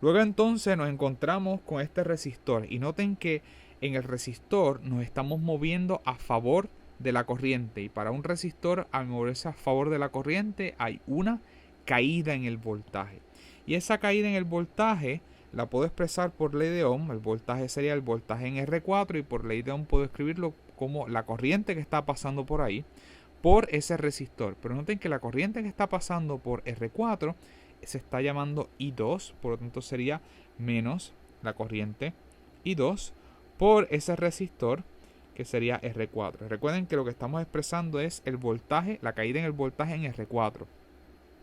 [SPEAKER 1] Luego entonces nos encontramos con este resistor y noten que en el resistor nos estamos moviendo a favor de la corriente, y para un resistor al moverse a favor de la corriente hay una caída en el voltaje, y esa caída en el voltaje la puedo expresar por ley de Ohm. El voltaje sería el voltaje en R4 y por ley de Ohm puedo escribirlo como la corriente que está pasando por ahí por ese resistor. Pero noten que la corriente que está pasando por R4 se está llamando I2, por lo tanto sería menos la corriente I2 por ese resistor que sería R4. Recuerden que lo que estamos expresando es el voltaje, la caída en el voltaje en R4.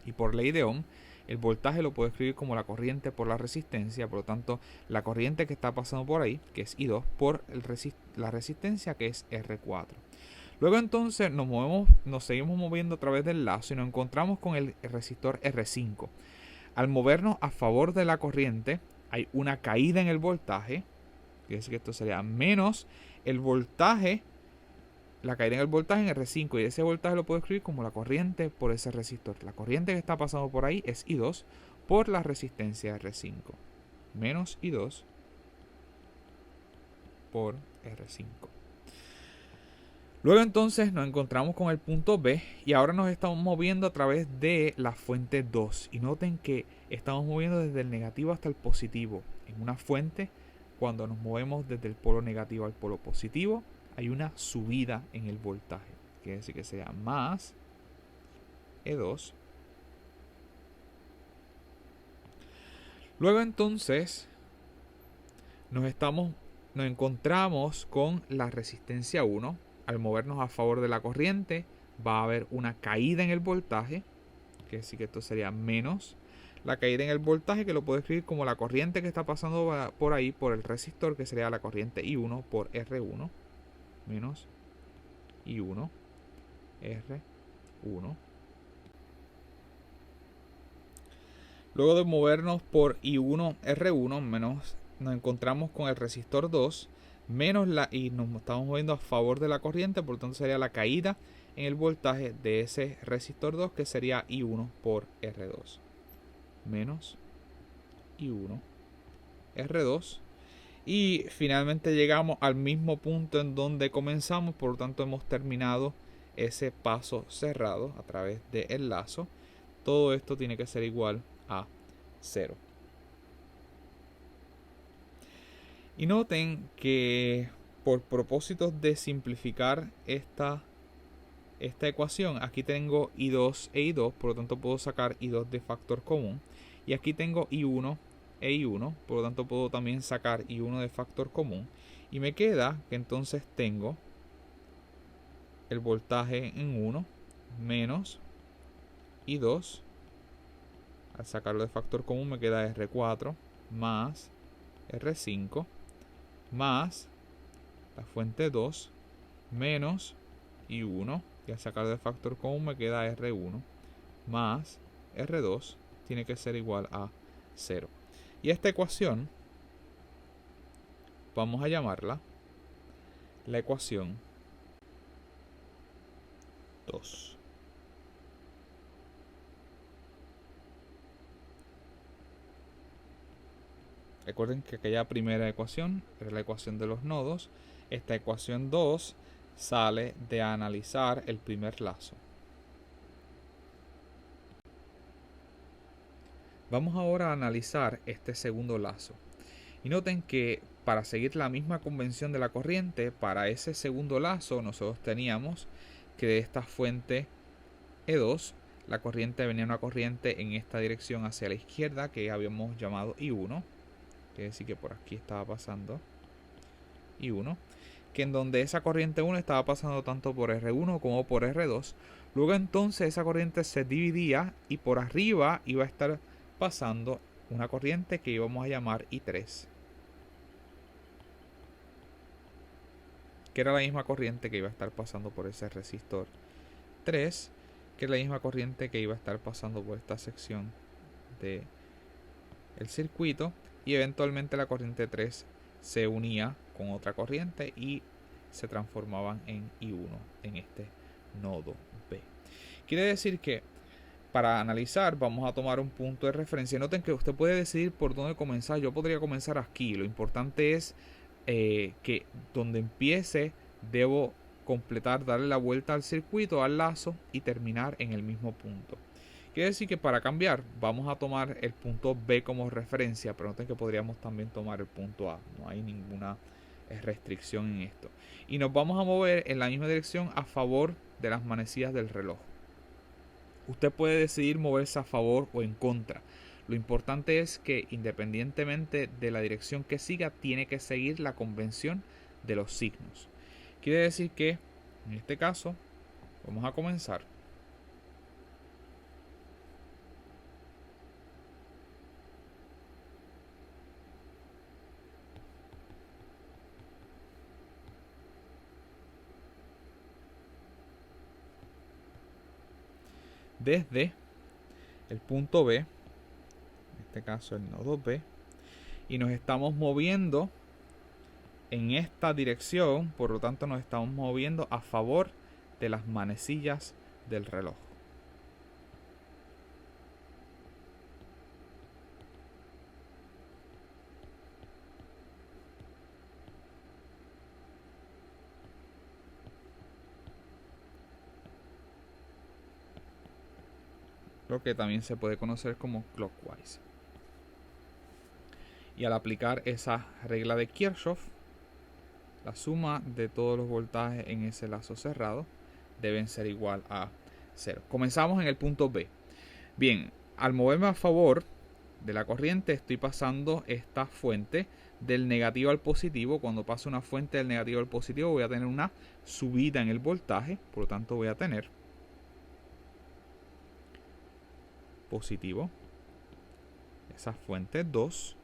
[SPEAKER 1] Y por ley de Ohm, el voltaje lo puedo escribir como la corriente por la resistencia, por lo tanto la corriente que está pasando por ahí, que es I2, por la resistencia que es R4. Luego entonces nos seguimos moviendo a través del lazo y nos encontramos con el resistor R5. Al movernos a favor de la corriente hay una caída en el voltaje, quiere decir que esto sería menos el voltaje, la caída en el voltaje en R5, y ese voltaje lo puedo escribir como la corriente por ese resistor. La corriente que está pasando por ahí es I2 por la resistencia R5, menos I2 por R5. Luego entonces nos encontramos con el punto B y ahora nos estamos moviendo a través de la fuente 2. Y noten que estamos moviendo desde el negativo hasta el positivo. En una fuente, cuando nos movemos desde el polo negativo al polo positivo, hay una subida en el voltaje. Quiere decir que sea más E2. Luego entonces nos encontramos con la resistencia 1. Al movernos a favor de la corriente va a haber una caída en el voltaje, que sí que esto sería menos la caída en el voltaje, que lo puedo escribir como la corriente que está pasando por ahí por el resistor, que sería la corriente I1 por R1, menos I1 R1. Luego de movernos por I1 R1 menos, nos encontramos con el resistor 2 menos y nos estamos moviendo a favor de la corriente, por lo tanto sería la caída en el voltaje de ese resistor 2, que sería I1 por R2, menos I1 R2. Y finalmente llegamos al mismo punto en donde comenzamos, por lo tanto hemos terminado ese paso cerrado a través del lazo. Todo esto tiene que ser igual a 0. Y noten que por propósitos de simplificar esta ecuación, aquí tengo I2 e I2, por lo tanto puedo sacar I2 de factor común. Y aquí tengo I1 e I1, por lo tanto puedo también sacar I1 de factor común. Y me queda que entonces tengo el voltaje en 1 menos I2. Al sacarlo de factor común me queda R4 más R5 más la fuente 2 menos y 1. Y al sacar del factor común me queda R1 más R2 tiene que ser igual a 0. Y esta ecuación vamos a llamarla la ecuación 2. Recuerden que aquella primera ecuación era la ecuación de los nodos. Esta ecuación 2 sale de analizar el primer lazo. Vamos ahora a analizar este segundo lazo. Y noten que para seguir la misma convención de la corriente, para ese segundo lazo nosotros teníamos que de esta fuente E2, la corriente venía una corriente en esta dirección hacia la izquierda que habíamos llamado I1. Quiere decir que por aquí estaba pasando I1. Que en donde esa corriente 1 estaba pasando tanto por R1 como por R2. Luego entonces esa corriente se dividía y por arriba iba a estar pasando una corriente que íbamos a llamar I3. Que era la misma corriente que iba a estar pasando por ese resistor 3. Que es la misma corriente que iba a estar pasando por esta sección del circuito. Y eventualmente la corriente 3 se unía con otra corriente y se transformaban en I1 en este nodo B. Quiere decir que para analizar vamos a tomar un punto de referencia. Noten que usted puede decidir por dónde comenzar. Yo podría comenzar aquí. Lo importante es que donde empiece debo completar, darle la vuelta al circuito, al lazo y terminar en el mismo punto. Quiere decir que para cambiar vamos a tomar el punto B como referencia, pero noten que podríamos también tomar el punto A. No hay ninguna restricción en esto. Y nos vamos a mover en la misma dirección a favor de las manecillas del reloj. Usted puede decidir moverse a favor o en contra. Lo importante es que independientemente de la dirección que siga, tiene que seguir la convención de los signos. Quiere decir que en este caso vamos a comenzar desde el punto B, en este caso el nodo B, y nos estamos moviendo en esta dirección, por lo tanto nos estamos moviendo a favor de las manecillas del reloj. Lo que también se puede conocer como clockwise. Y al aplicar esa regla de Kirchhoff, la suma de todos los voltajes en ese lazo cerrado deben ser igual a 0. Comenzamos en el punto B. Bien, al moverme a favor de la corriente estoy pasando esta fuente del negativo al positivo. Cuando paso una fuente del negativo al positivo voy a tener una subida en el voltaje, por lo tanto voy a tener positivo, esa fuente 2.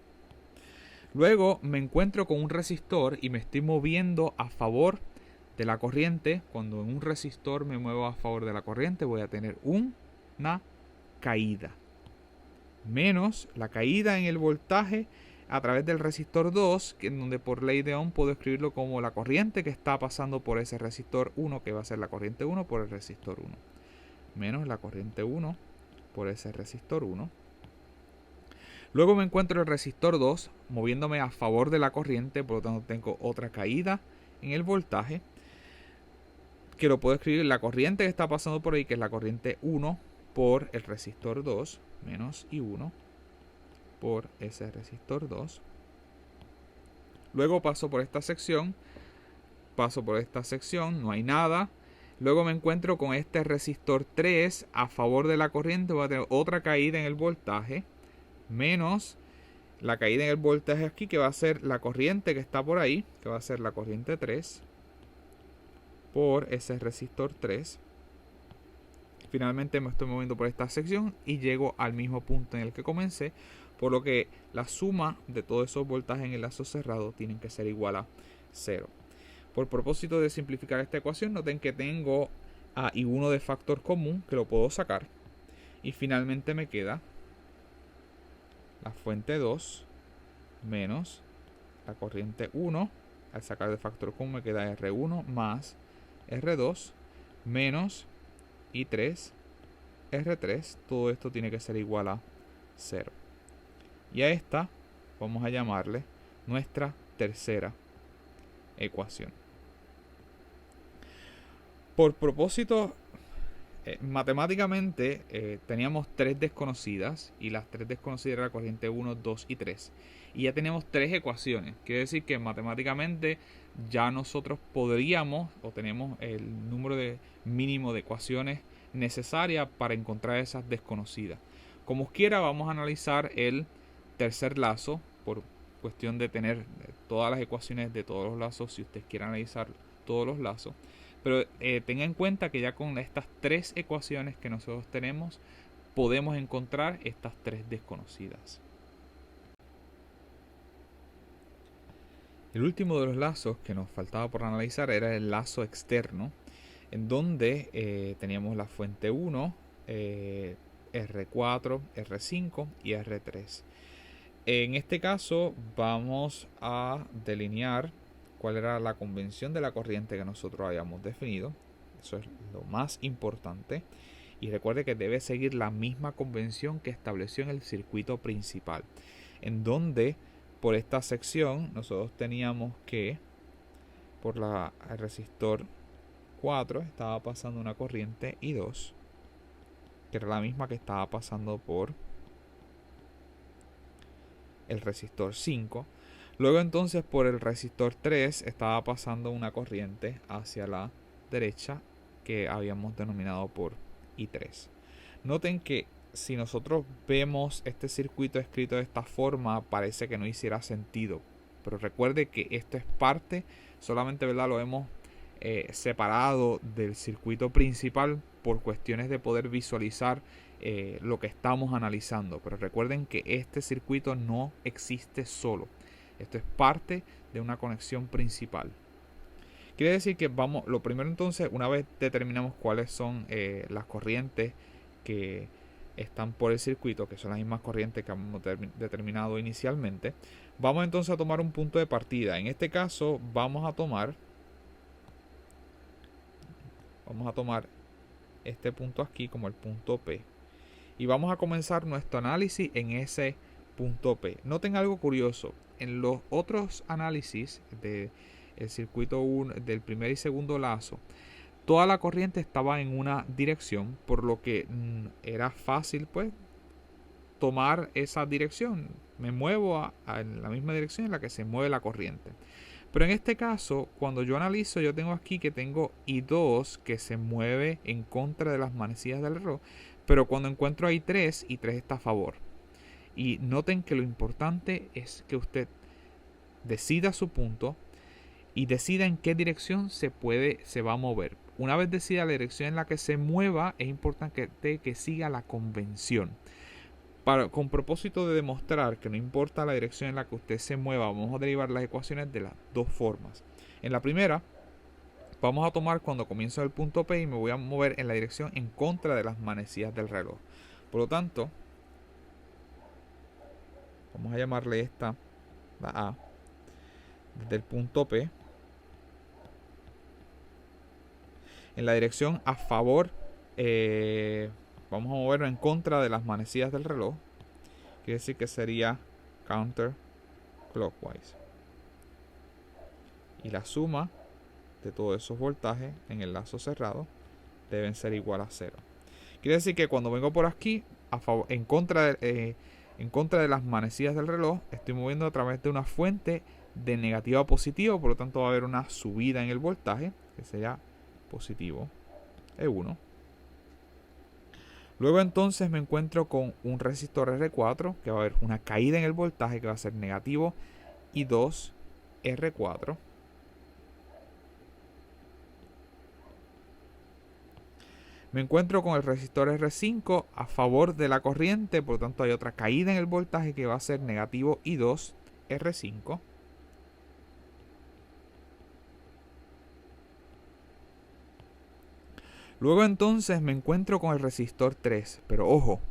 [SPEAKER 1] Luego me encuentro con un resistor y me estoy moviendo a favor de la corriente. Cuando en un resistor me muevo a favor de la corriente voy a tener una caída. Menos la caída en el voltaje a través del resistor 2, que en donde por ley de Ohm puedo escribirlo como la corriente que está pasando por ese resistor 1, que va a ser la corriente 1 por el resistor 1. Menos la corriente 1 por ese resistor 1. Luego me encuentro el resistor 2 moviéndome a favor de la corriente, por lo tanto tengo otra caída en el voltaje, que lo puedo escribir la corriente que está pasando por ahí, que es la corriente 1 por el resistor 2, menos I1 por ese resistor 2. Luego paso por esta sección, no hay nada. Luego me encuentro con este resistor 3 a favor de la corriente, voy a tener otra caída en el voltaje, menos la caída en el voltaje aquí, que va a ser la corriente que está por ahí, que va a ser la corriente 3 por ese resistor 3. Finalmente me estoy moviendo por esta sección y llego al mismo punto en el que comencé, por lo que la suma de todos esos voltajes en el lazo cerrado tienen que ser igual a 0. Por propósito de simplificar esta ecuación, noten que tengo a I1 de factor común, que lo puedo sacar. Y finalmente me queda la fuente 2 menos la corriente 1. Al sacar de factor común me queda R1 más R2 menos I3 R3. Todo esto tiene que ser igual a 0. Y a esta vamos a llamarle nuestra tercera ecuación. Por propósito, matemáticamente teníamos tres desconocidas, y las tres desconocidas eran la corriente 1, 2 y 3. Y ya tenemos tres ecuaciones. Quiere decir que matemáticamente ya nosotros podríamos, o tenemos el número mínimo de ecuaciones necesarias para encontrar esas desconocidas. Como quiera, vamos a analizar el tercer lazo, por cuestión de tener todas las ecuaciones de todos los lazos, si usted quiere analizar todos los lazos. Pero tenga en cuenta que ya con estas tres ecuaciones que nosotros tenemos, podemos encontrar estas tres desconocidas. El último de los lazos que nos faltaba por analizar era el lazo externo, en donde teníamos la fuente 1, R4, R5 y R3. En este caso vamos a delinear cuál era la convención de la corriente que nosotros habíamos definido. Eso es lo más importante. Y recuerde que debe seguir la misma convención que estableció en el circuito principal, en donde por esta sección nosotros teníamos que por el resistor 4 estaba pasando una corriente I2, que era la misma que estaba pasando por el resistor 5. Luego entonces por el resistor 3 estaba pasando una corriente hacia la derecha que habíamos denominado por I3. Noten que si nosotros vemos este circuito escrito de esta forma, parece que no hiciera sentido. Pero recuerde que esto es parte, solamente, ¿verdad?, lo hemos separado del circuito principal por cuestiones de poder visualizar lo que estamos analizando. Pero recuerden que este circuito no existe solo. Esto es parte de una conexión principal. Quiere decir que lo primero entonces, una vez determinamos cuáles son las corrientes que están por el circuito, que son las mismas corrientes que hemos determinado inicialmente, vamos entonces a tomar un punto de partida. En este caso vamos a tomar este punto aquí como el punto P. Y vamos a comenzar nuestro análisis en ese punto P. Noten algo curioso. En los otros análisis del circuito 1, del primer y segundo lazo, toda la corriente estaba en una dirección, por lo que era fácil pues tomar esa dirección. Me muevo en la misma dirección en la que se mueve la corriente. Pero en este caso, cuando yo analizo, yo tengo aquí que tengo I2 que se mueve en contra de las manecillas del reloj, pero cuando encuentro a I3, I3 está a favor. Y noten que lo importante es que usted decida su punto y decida en qué dirección se va a mover. Una vez decida la dirección en la que se mueva, es importante que siga la convención. Con propósito de demostrar que no importa la dirección en la que usted se mueva, vamos a derivar las ecuaciones de las dos formas. En la primera, vamos a tomar cuando comienzo el punto P y me voy a mover en la dirección en contra de las manecillas del reloj. Por lo tanto, vamos a llamarle esta la A. Desde el punto P, en la dirección a favor, vamos a moverlo en contra de las manecillas del reloj. Quiere decir que sería counterclockwise. Y la suma de todos esos voltajes en el lazo cerrado deben ser igual a 0. Quiere decir que cuando vengo por aquí, en contra de las manecillas del reloj, estoy moviendo a través de una fuente de negativo a positivo. Por lo tanto va a haber una subida en el voltaje, que sería positivo E1. Luego entonces me encuentro con un resistor R4, que va a haber una caída en el voltaje, que va a ser negativo I2 R4. Me encuentro con el resistor R5 a favor de la corriente, por lo tanto hay otra caída en el voltaje que va a ser negativo I2 R5. Luego entonces me encuentro con el resistor 3, pero ojo,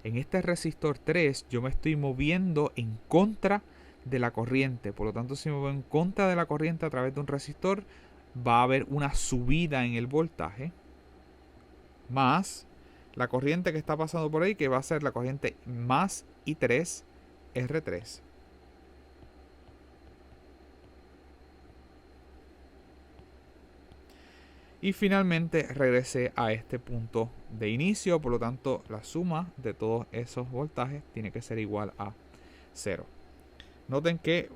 [SPEAKER 1] en este resistor 3 yo me estoy moviendo en contra de la corriente. Por lo tanto, si me muevo en contra de la corriente a través de un resistor, va a haber una subida en el voltaje. Más la corriente que está pasando por ahí, que va a ser la corriente más I3 R3. Y finalmente regresé a este punto de inicio. Por lo tanto, la suma de todos esos voltajes tiene que ser igual a 0. Noten que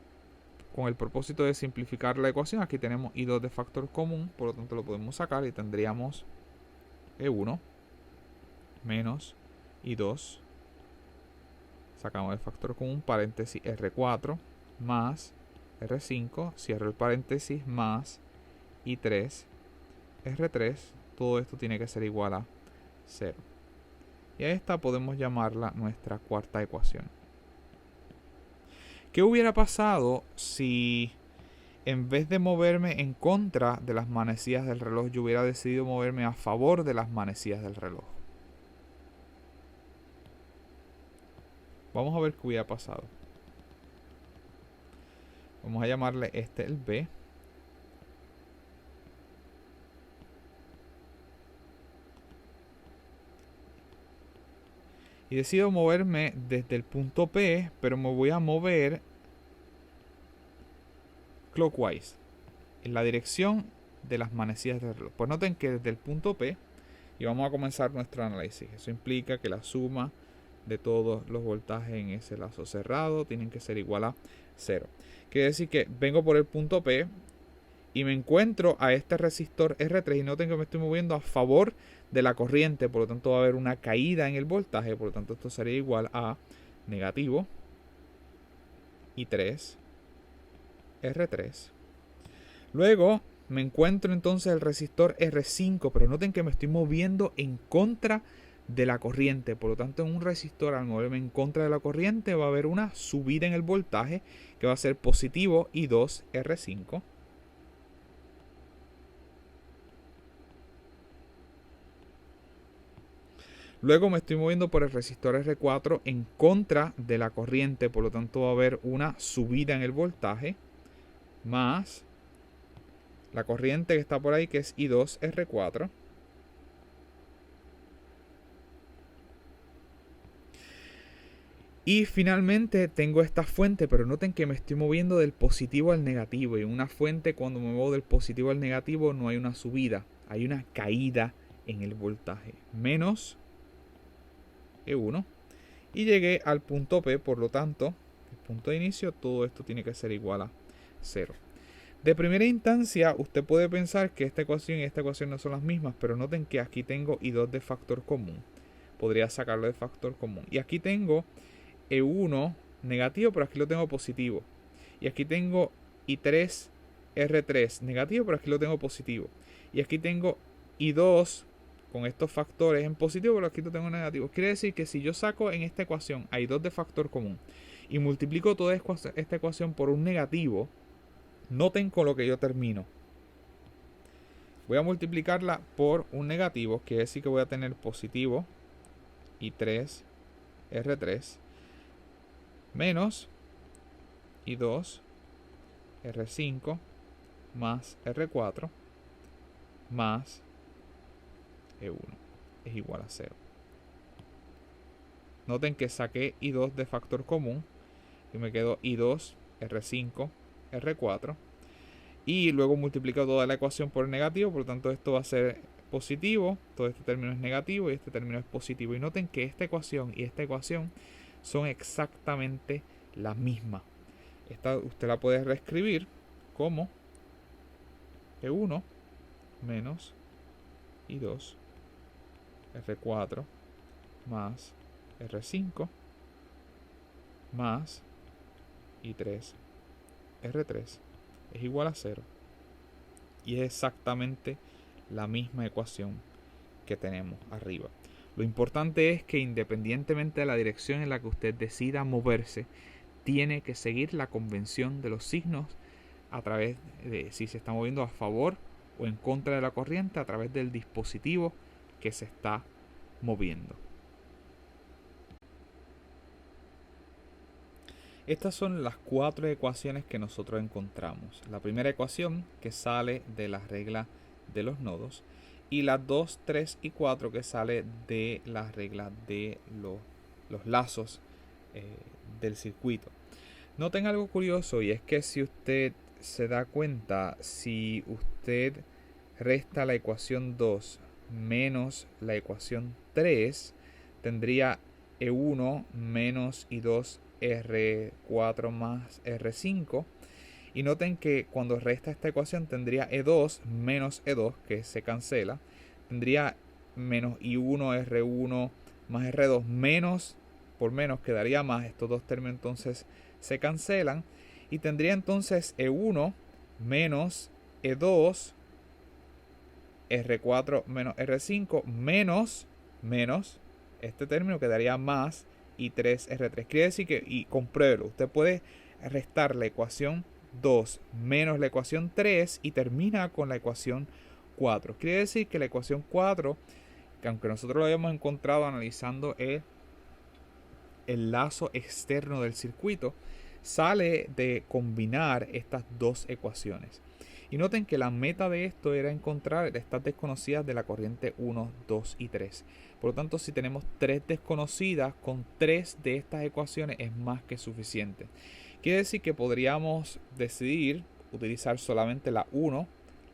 [SPEAKER 1] con el propósito de simplificar la ecuación, aquí tenemos I2 de factor común. Por lo tanto, lo podemos sacar y tendríamos E1 menos I2. Sacamos el factor común, paréntesis R4 más R5. Cierro el paréntesis más I3 R3, todo esto tiene que ser igual a 0. Y a esta podemos llamarla nuestra cuarta ecuación. ¿Qué hubiera pasado si en vez de moverme en contra de las manecillas del reloj, yo hubiera decidido moverme a favor de las manecillas del reloj? Vamos a ver qué hubiera pasado. Vamos a llamarle este el B. Y decido moverme desde el punto P, pero me voy a mover clockwise, en la dirección de las manecillas del reloj. Pues noten que desde el punto P, y vamos a comenzar nuestro análisis, eso implica que la suma de todos los voltajes en ese lazo cerrado tienen que ser igual a 0. Quiere decir que vengo por el punto P y me encuentro a este resistor R3 y noten que me estoy moviendo a favor de la corriente, por lo tanto va a haber una caída en el voltaje, por lo tanto esto sería igual a negativo I3 R3. Luego me encuentro entonces el resistor R5, pero noten que me estoy moviendo en contra de la corriente, por lo tanto en un resistor al moverme en contra de la corriente va a haber una subida en el voltaje que va a ser positivo I2 R5. Luego me estoy moviendo por el resistor R4 en contra de la corriente, por lo tanto va a haber una subida en el voltaje, más la corriente que está por ahí, que es I2 R4. Y finalmente tengo esta fuente, pero noten que me estoy moviendo del positivo al negativo. Y en una fuente, cuando me muevo del positivo al negativo, no hay una subida, hay una caída en el voltaje. Menos E1. Y llegué al punto P, por lo tanto, el punto de inicio, todo esto tiene que ser igual a 0. De primera instancia, usted puede pensar que esta ecuación y esta ecuación no son las mismas, pero noten que aquí tengo I2 de factor común. Podría sacarlo de factor común. Y aquí tengo E1 negativo, pero aquí lo tengo positivo. Y aquí tengo I3 R3 negativo, pero aquí lo tengo positivo. Y aquí tengo I2 con estos factores en positivo, pero aquí lo tengo en negativo. Quiere decir que si yo saco en esta ecuación a I2 de factor común y multiplico toda esta ecuación por un negativo, noten con lo que yo termino. Voy a multiplicarla por un negativo, quiere decir que voy a tener positivo I3 R3 menos I2 R5 más R4 más E1 es igual a 0. Noten que saqué I2 de factor común y me quedó I2 R5 R4 y luego multiplico toda la ecuación por el negativo, por lo tanto esto va a ser positivo, todo este término es negativo y este término es positivo. Y noten que esta ecuación y esta ecuación son exactamente la misma. Esta usted la puede reescribir como E1 menos I2 R4 más R5 más I3 R3 es igual a 0. Y es exactamente la misma ecuación que tenemos arriba. Lo importante es que independientemente de la dirección en la que usted decida moverse, tiene que seguir la convención de los signos a través de si se está moviendo a favor o en contra de la corriente a través del dispositivo que se está moviendo. Estas son las 4 ecuaciones que nosotros encontramos. La primera ecuación que sale de la regla de los nodos y las 2, 3 y 4 que sale de la regla de los lazos del circuito. Noten algo curioso, y es que si usted se da cuenta, si usted resta la ecuación 2 menos la ecuación 3, tendría E1 menos I2 R4 más R5. Y noten que cuando resta esta ecuación tendría E2 menos E2, que se cancela. Tendría menos I1 R1 más R2 menos, por menos quedaría más. Estos dos términos entonces se cancelan. Y tendría entonces E1 menos E2 R4 menos R5 menos este término quedaría más I3R3. Quiere decir que, y compruébelo, usted puede restar la ecuación 2 menos la ecuación 3 y termina con la ecuación 4. Quiere decir que la ecuación 4, que aunque nosotros lo habíamos encontrado analizando el lazo externo del circuito, sale de combinar estas dos ecuaciones. Y noten que la meta de esto era encontrar estas desconocidas de la corriente 1, 2 y 3. Por lo tanto, si tenemos 3 desconocidas, con 3 de estas ecuaciones es más que suficiente. Quiere decir que podríamos decidir utilizar solamente la 1,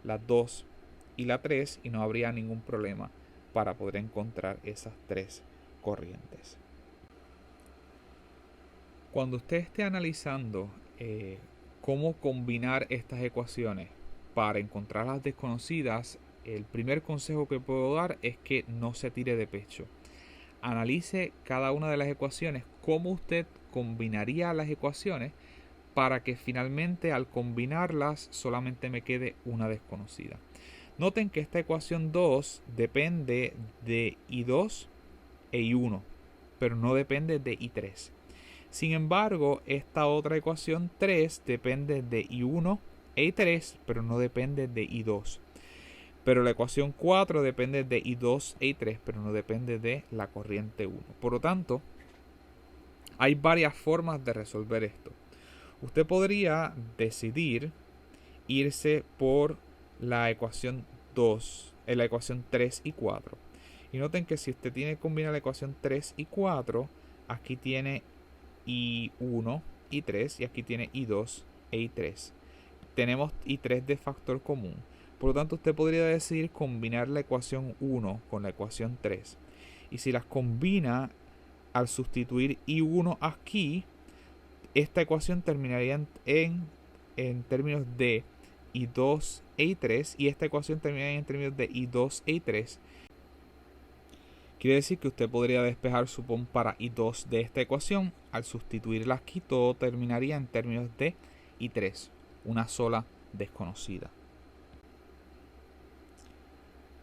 [SPEAKER 1] la 2 y la 3 y no habría ningún problema para poder encontrar esas 3 corrientes. Cuando usted esté analizando cómo combinar estas ecuaciones para encontrar las desconocidas, el primer consejo que puedo dar es que no se tire de pecho. Analice cada una de las ecuaciones, cómo usted combinaría las ecuaciones para que finalmente al combinarlas solamente me quede una desconocida. Noten que esta ecuación 2 depende de I2 e I1, pero no depende de I3. Sin embargo, esta otra ecuación 3 depende de I1 e I3, pero no depende de I2. Pero la ecuación 4 depende de I2 e I3, pero no depende de la corriente 1. Por lo tanto, hay varias formas de resolver esto. Usted podría decidir irse por la ecuación 2, la ecuación 3 y 4. Y noten que si usted tiene que combinar la ecuación 3 y 4, aquí tiene I1, I3 y aquí tiene I2 e I3. Tenemos I3 de factor común. Por lo tanto, usted podría decidir combinar la ecuación 1 con la ecuación 3. Y si las combina, al sustituir I1 aquí, esta ecuación terminaría en términos de I2 e I3 y esta ecuación terminaría en términos de I2 e I3. Quiere decir que usted podría despejar su POM para I2 de esta ecuación. Al sustituirla aquí, todo terminaría en términos de I3, una sola desconocida.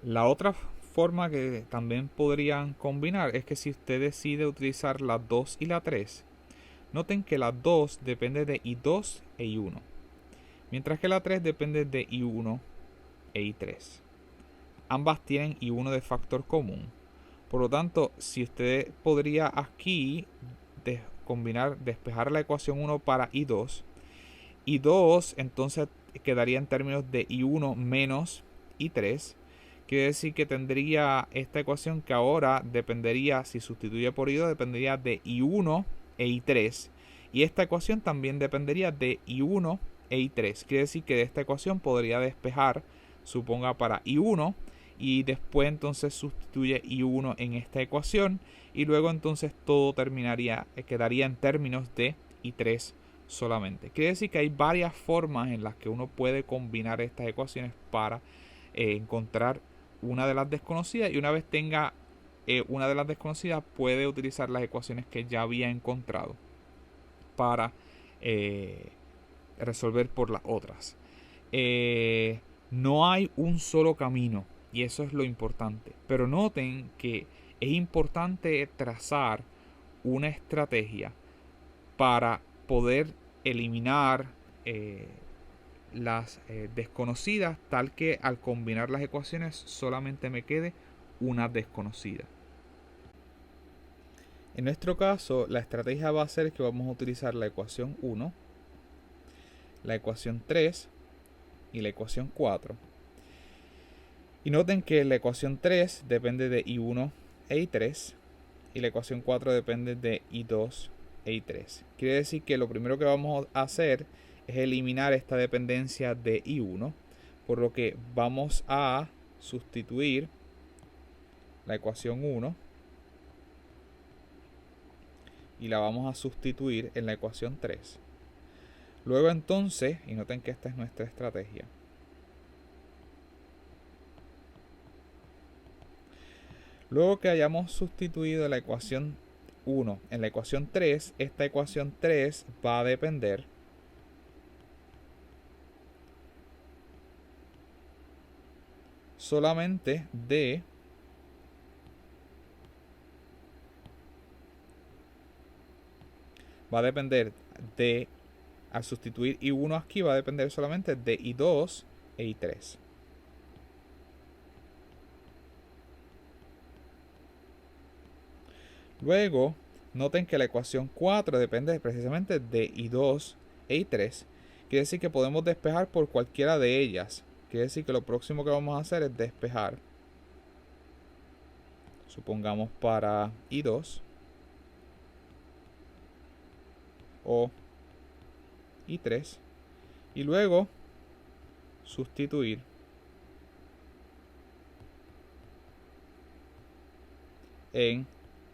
[SPEAKER 1] La otra forma que también podrían combinar es que si usted decide utilizar la 2 y la 3, noten que la 2 depende de I2 e I1, mientras que la 3 depende de I1 e I3. Ambas tienen I1 de factor común. Por lo tanto, si usted podría aquí despejar la ecuación 1 para I2, I2 entonces quedaría en términos de I1 menos I3. Quiere decir que tendría esta ecuación que ahora dependería, si sustituye por I2, dependería de I1 e I3. Y esta ecuación también dependería de I1 e I3. Quiere decir que de esta ecuación podría despejar, suponga, para I1. Y después entonces sustituye I1 en esta ecuación. Y luego entonces todo quedaría en términos de I3 solamente. Quiere decir que hay varias formas en las que uno puede combinar estas ecuaciones para encontrar una de las desconocidas, y una vez tenga una de las desconocidas puede utilizar las ecuaciones que ya había encontrado para resolver por las otras. No hay un solo camino y eso es lo importante, pero noten que es importante trazar una estrategia para poder eliminar las desconocidas, tal que al combinar las ecuaciones solamente me quede una desconocida. En nuestro caso, la estrategia va a ser que vamos a utilizar la ecuación 1, la ecuación 3 y la ecuación 4. Y noten que la ecuación 3 depende de I1 e I3 y la ecuación 4 depende de I2 e I3. Quiere decir que lo primero que vamos a hacer es eliminar esta dependencia de I1, por lo que vamos a sustituir la ecuación 1 y la vamos a sustituir en la ecuación 3. Luego entonces, y noten que esta es nuestra estrategia, luego que hayamos sustituido la ecuación 1 en la ecuación 3, esta ecuación 3 va a depender solamente de al sustituir I1 aquí, va a depender solamente de I2 e I3. Luego, noten que la ecuación 4 depende precisamente de I2 e I3. Quiere decir que podemos despejar por cualquiera de ellas. Quiere decir que lo próximo que vamos a hacer es despejar. Supongamos para I2 o I3. Y luego sustituir en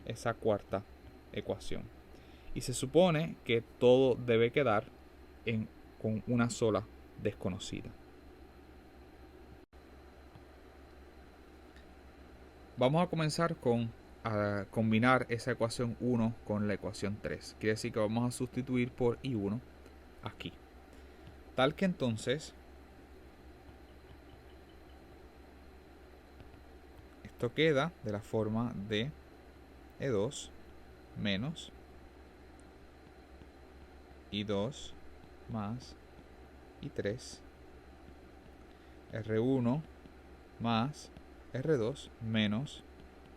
[SPEAKER 1] esa cuarta ecuación. Y se supone que todo debe quedar con una sola desconocida. Vamos a comenzar a combinar esa ecuación 1 con la ecuación 3. Quiere decir que vamos a sustituir por I1 aquí. Tal que entonces esto queda de la forma de E2 menos I2 más I3 R1 más R2 menos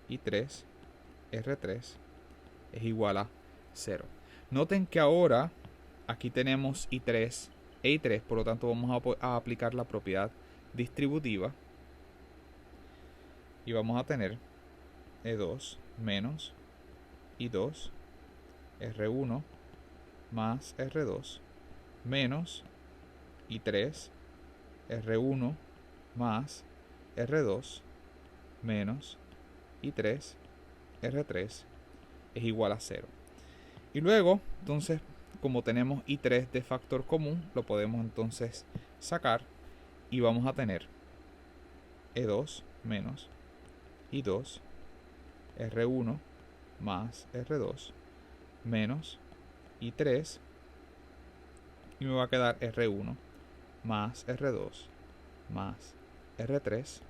[SPEAKER 1] I3 R3 es igual a 0. Noten que ahora aquí tenemos I3 e I3, por lo tanto vamos a aplicar la propiedad distributiva y vamos a tener E2 menos I2 R1 más R2 menos I3 R1 más R2 menos I3 R3 es igual a 0. Y luego, entonces, como tenemos I3 de factor común, lo podemos entonces sacar y vamos a tener E2 menos I2 R1 más R2 menos I3 y me va a quedar R1 más R2 más R3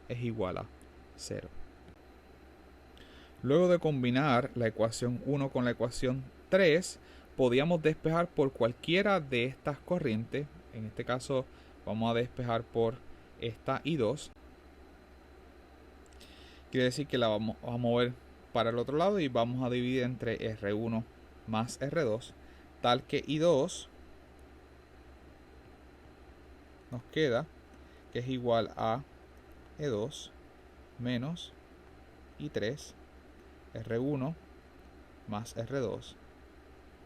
[SPEAKER 1] es igual a 0. Luego de combinar la ecuación 1 con la ecuación 3, podíamos despejar por cualquiera de estas corrientes. En este caso vamos a despejar por esta I2. Quiere decir que la vamos a mover para el otro lado y vamos a dividir entre R1 más R2, tal que I2 nos queda que es igual a E2 menos I3 R1 más R2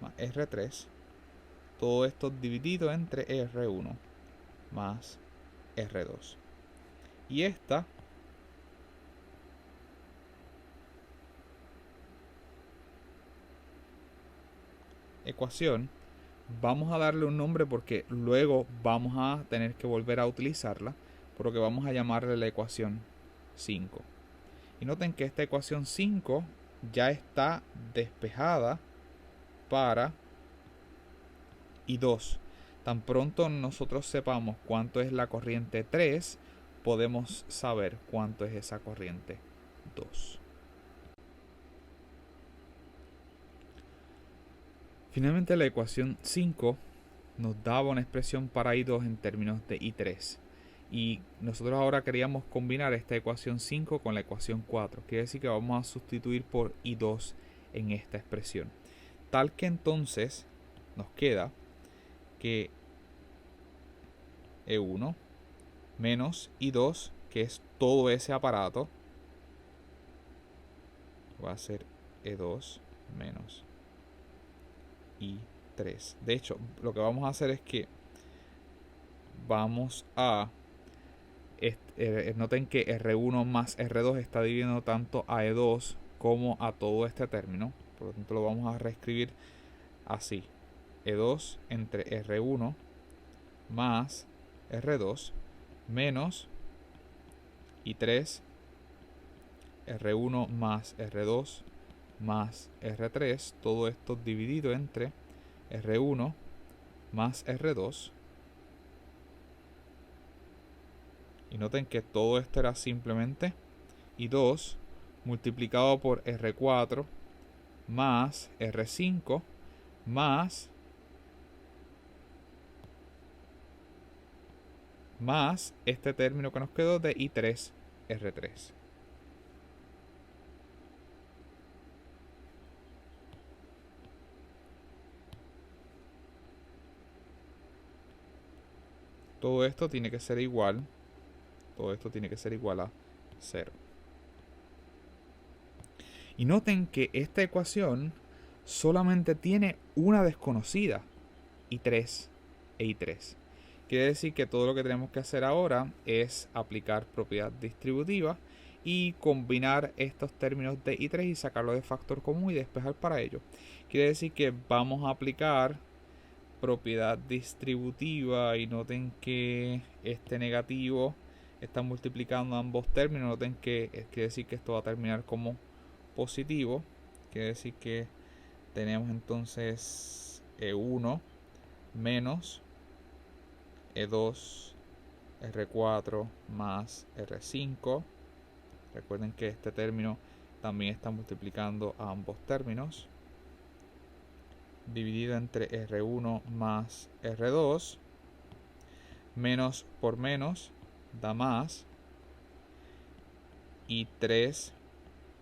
[SPEAKER 1] más R3, todo esto dividido entre R1 más R2. Y esta ecuación vamos a darle un nombre porque luego vamos a tener que volver a utilizarla, por lo que vamos a llamarle la ecuación 5. Y noten que esta ecuación 5 ya está despejada para I2. Tan pronto nosotros sepamos cuánto es la corriente 3, podemos saber cuánto es esa corriente 2. Finalmente la ecuación 5 nos daba una expresión para I2 en términos de I3. Y nosotros ahora queríamos combinar esta ecuación 5 con la ecuación 4. Quiere decir que vamos a sustituir por I2 en esta expresión. Tal que entonces nos queda que E1 menos I2, que es todo ese aparato, va a ser E2 menos I3. De hecho, lo que vamos a hacer es que vamos a noten que R1 más R2 está dividiendo tanto a E2 como a todo este término. Por lo tanto, lo vamos a reescribir así: E2 entre R1 más R2 menos I3 R1 más R2 más R3, todo esto dividido entre R1 más R2. Y noten que todo esto era simplemente I2 multiplicado por R4 más R5 más este término que nos quedó de I3 R3. Todo esto tiene que ser igual. Todo esto tiene que ser igual a 0. Y noten que esta ecuación solamente tiene una desconocida, I3 e I3. Quiere decir que todo lo que tenemos que hacer ahora es aplicar propiedad distributiva y combinar estos términos de I3 y sacarlo de factor común y despejar para ello. Quiere decir que vamos a aplicar propiedad distributiva y noten que este negativo está multiplicando ambos términos. Noten que quiere decir que esto va a terminar como positivo. Quiere decir que tenemos entonces E1 menos E2 R4 más R5. Recuerden que este término también está multiplicando a ambos términos, dividido entre R1 más R2, menos por menos da más, y 3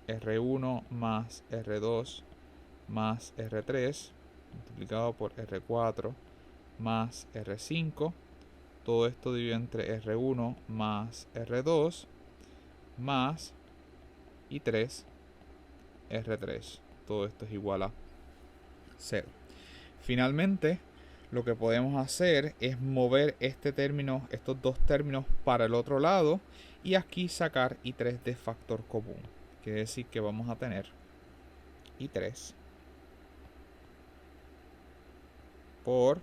[SPEAKER 1] R1 más R2 más R3 multiplicado por R4 más R5. Todo esto dividido entre R1 más R2 más I3 R3. Todo esto es igual a 0. Finalmente, lo que podemos hacer es mover este término, estos dos términos para el otro lado y aquí sacar I3 de factor común. Quiere decir que vamos a tener I3 por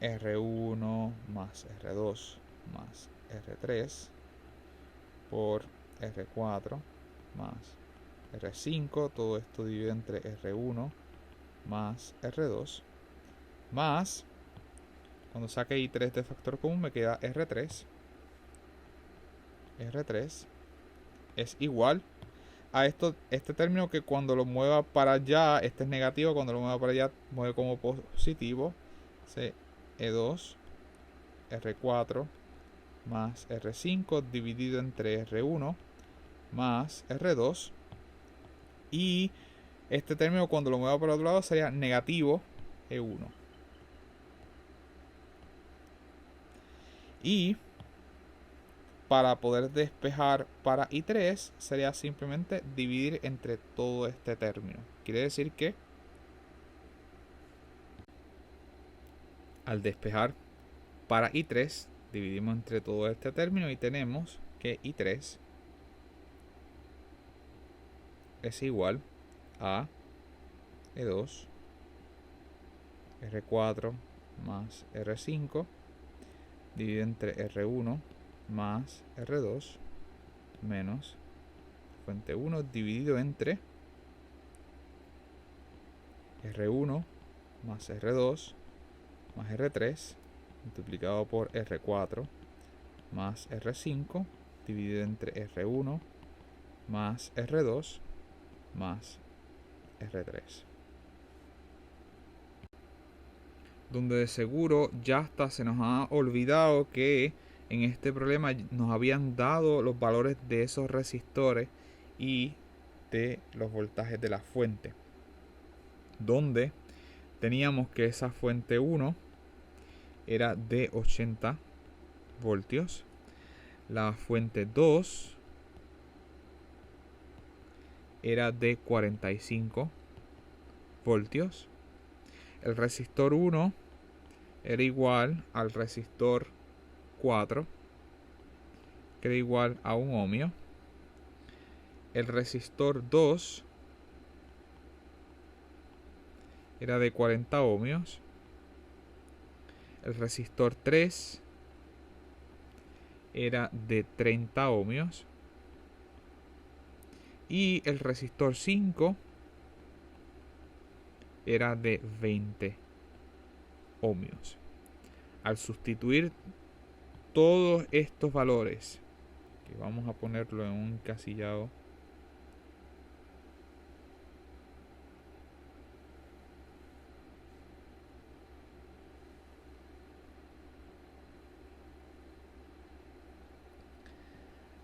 [SPEAKER 1] R1 más R2 más R3 por R4 más R5, todo esto dividido entre R1 más R2, más, cuando saque I3 de factor común me queda R3. R3 es igual a este término que cuando lo mueva para allá, este es negativo, cuando lo mueva para allá mueve como positivo. E2 R4 más R5 dividido entre R1 más R2, y este término cuando lo mueva por el otro lado sería negativo E1. Y para poder despejar para I3 sería simplemente dividir entre todo este término. Quiere decir que al despejar para I3 dividimos entre todo este término y tenemos que I3 es igual a E2 R4 más R5 dividido entre R1 más R2 menos fuente 1 dividido entre R1 más R2 más R3 multiplicado por R4 más R5 dividido entre R1 más R2 más R3. donde de seguro ya hasta se nos ha olvidado que en este problema nos habían dado los valores de esos resistores y de los voltajes de la fuente, donde teníamos que esa fuente 1 era de 80 voltios, la fuente 2 era de 45 voltios, el resistor 1 era igual al resistor 4, que era igual a 1 ohmio. El resistor 2 era de 40 ohmios. El resistor 3 era de 30 ohmios. Y el resistor 5 era de 20 ohmios. Al sustituir todos estos valores, que vamos a ponerlo en un encasillado,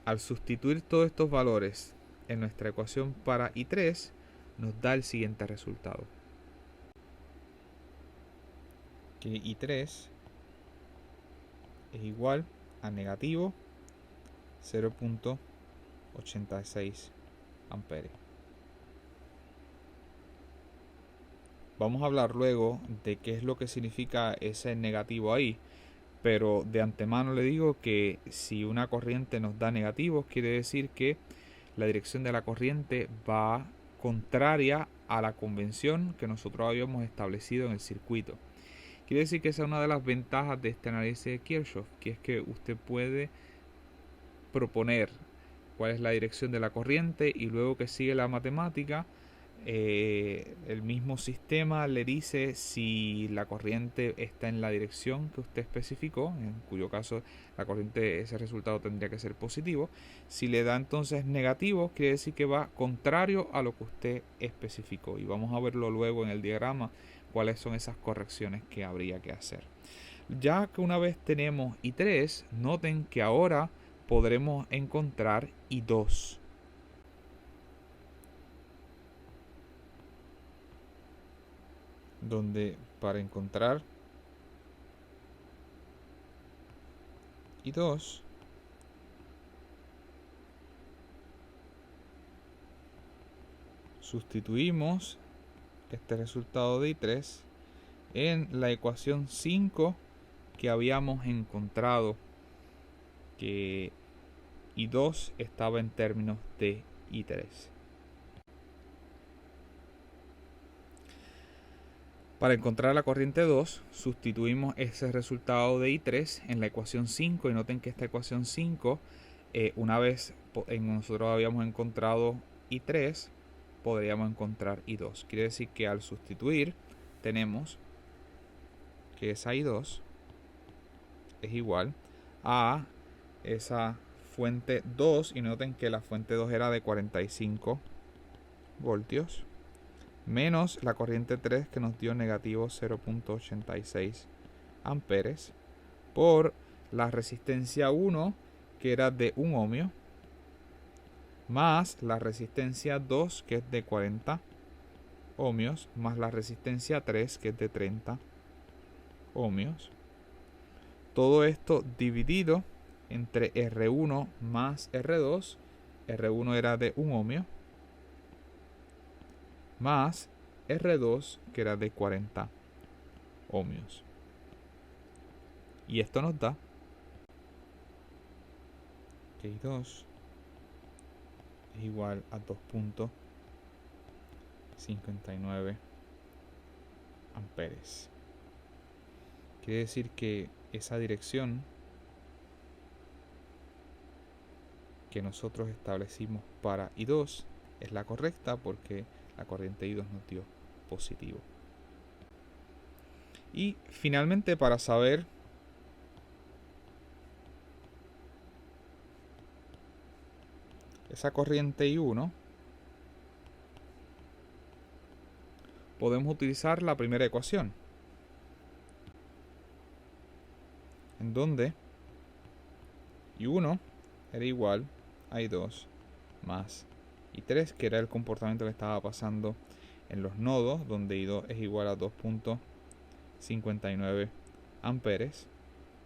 [SPEAKER 1] al sustituir todos estos valores en nuestra ecuación para I3, nos da el siguiente resultado. Que I3 es igual a negativo 0.86 amperes. Vamos a hablar luego de qué es lo que significa ese negativo ahí, pero de antemano le digo que si una corriente nos da negativos, quiere decir que la dirección de la corriente va contraria a la convención que nosotros habíamos establecido en el circuito. Quiere decir que esa es una de las ventajas de este análisis de Kirchhoff, que es que usted puede proponer cuál es la dirección de la corriente y luego que sigue la matemática, el mismo sistema le dice si la corriente está en la dirección que usted especificó, en cuyo caso la corriente, ese resultado tendría que ser positivo. Si le da entonces negativo, quiere decir que va contrario a lo que usted especificó, y vamos a verlo luego en el diagrama cuáles son esas correcciones que habría que hacer. Ya que una vez tenemos I3, noten que ahora podremos encontrar I2. Donde para encontrar I2 sustituimos este resultado de I3 en la ecuación 5 que habíamos encontrado, que I2 estaba en términos de I3. Para encontrar la corriente 2, sustituimos ese resultado de I3 en la ecuación 5, y noten que esta ecuación 5, una vez nosotros habíamos encontrado I3, podríamos encontrar I2. Quiere decir que al sustituir tenemos que esa I2 es igual a esa fuente 2, y noten que la fuente 2 era de 45 voltios, menos la corriente 3 que nos dio negativo 0.86 amperes, por la resistencia 1 que era de 1 ohmio, más la resistencia 2 que es de 40 ohmios, más la resistencia 3 que es de 30 ohmios. Todo esto dividido entre R1 más R2. R1 era de 1 ohmio, más R2 que era de 40 ohmios. Y esto nos da que I2 es igual a 2.59 amperes. Quiere decir que esa dirección que nosotros establecimos para I2 es la correcta, porque la corriente I2 nos dio positivo. Y finalmente, para saber esa corriente I1, podemos utilizar la primera ecuación, en donde I1 era igual a I2 más I3, que era el comportamiento que estaba pasando en los nodos, donde I2 es igual a 2.59 amperes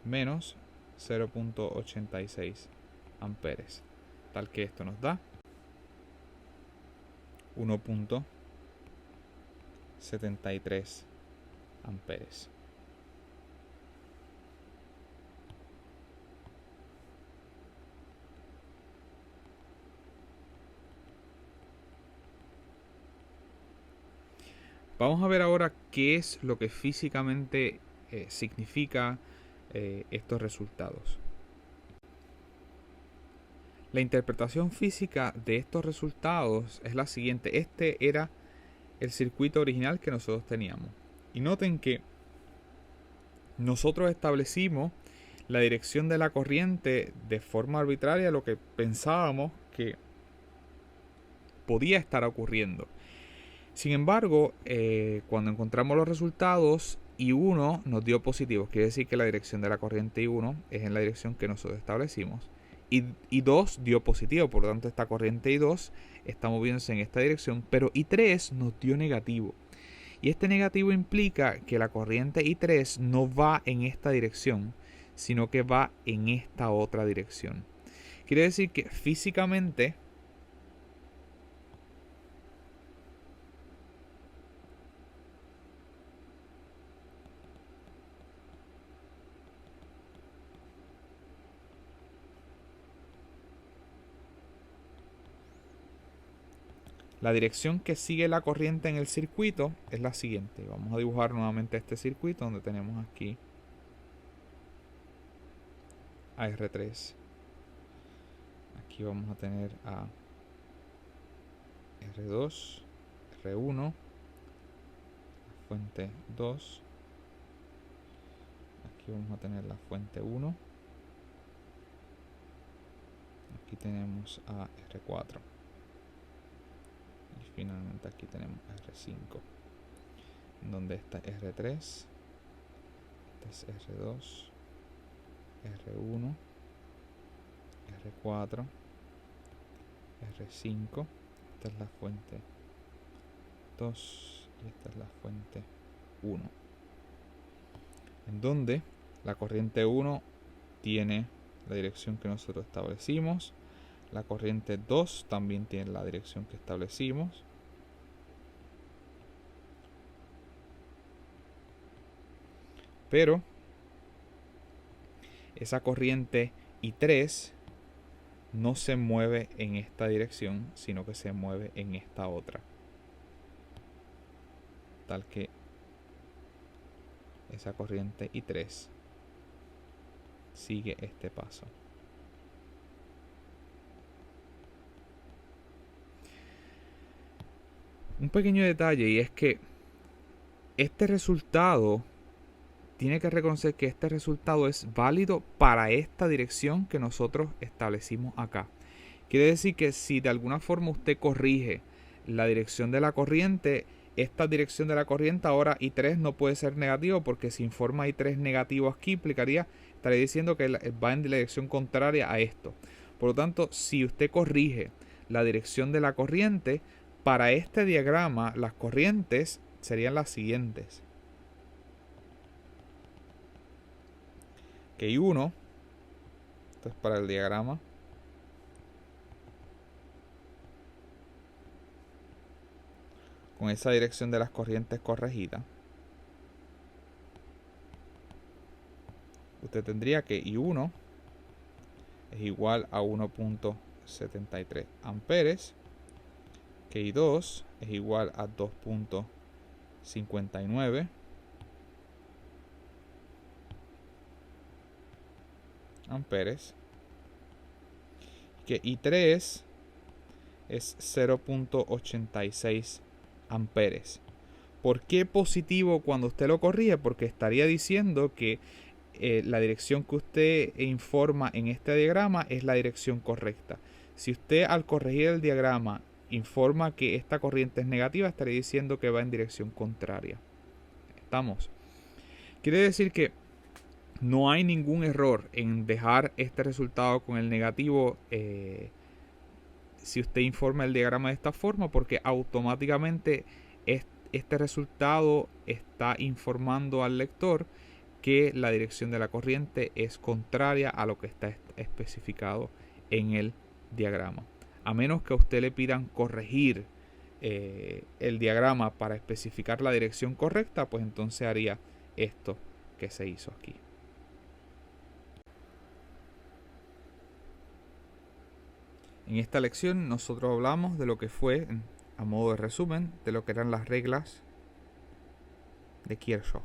[SPEAKER 1] menos 0.86 amperes, tal que esto nos da 1.73 amperes. Vamos a ver ahora qué es lo que físicamente significa estos resultados. La interpretación física de estos resultados es la siguiente. Este era el circuito original que nosotros teníamos. Y noten que nosotros establecimos la dirección de la corriente de forma arbitraria, lo que pensábamos que podía estar ocurriendo. Sin embargo, cuando encontramos los resultados, I1 nos dio positivos. Quiere decir que la dirección de la corriente I1 es en la dirección que nosotros establecimos. Y I2 dio positivo, por lo tanto esta corriente I2 está moviéndose en esta dirección, pero I3 nos dio negativo. Y este negativo implica que la corriente I3 no va en esta dirección, sino que va en esta otra dirección. Quiere decir que físicamente la dirección que sigue la corriente en el circuito es la siguiente. Vamos a dibujar nuevamente este circuito donde tenemos aquí a R3. Aquí vamos a tener a R2, R1, la fuente 2. Aquí vamos a tener la fuente 1. Aquí tenemos a R4. Y finalmente aquí tenemos R5, donde está R3, este es R2, R1, R4, R5, esta es la fuente 2 y esta es la fuente 1, en donde la corriente 1 tiene la dirección que nosotros establecimos. La corriente 2 también tiene la dirección que establecimos. Pero esa corriente I3 no se mueve en esta dirección, sino que se mueve en esta otra. Tal que esa corriente I3 sigue este paso. Un pequeño detalle, y es que este resultado, tiene que reconocer que este resultado es válido para esta dirección que nosotros establecimos acá. Quiere decir que si de alguna forma usted corrige la dirección de la corriente, esta dirección de la corriente ahora I3 no puede ser negativo, porque si informa I3 negativo aquí, estaría diciendo que va en dirección contraria a esto. Por lo tanto, si usted corrige la dirección de la corriente, para este diagrama las corrientes serían las siguientes. Que I1, esto es para el diagrama, con esa dirección de las corrientes corregida, usted tendría que I1 es igual a 1.73 amperes, que I2 es igual a 2.59 amperes, que I3 es 0.86 amperes. ¿Por qué positivo cuando usted lo corrige? Porque estaría diciendo que la dirección que usted informa en este diagrama es la dirección correcta. Si usted al corregir el diagrama informa que esta corriente es negativa, estaría diciendo que va en dirección contraria. ¿Estamos? Quiere decir que No hay ningún error en dejar este resultado con el negativo si usted informa el diagrama de esta forma, porque automáticamente este resultado está informando al lector que la dirección de la corriente es contraria a lo que está especificado en el diagrama. A menos que a usted le pidan corregir el diagrama para especificar la dirección correcta, pues entonces haría esto que se hizo aquí. En esta lección nosotros hablamos de lo que fue, a modo de resumen, de lo que eran las reglas de Kirchhoff.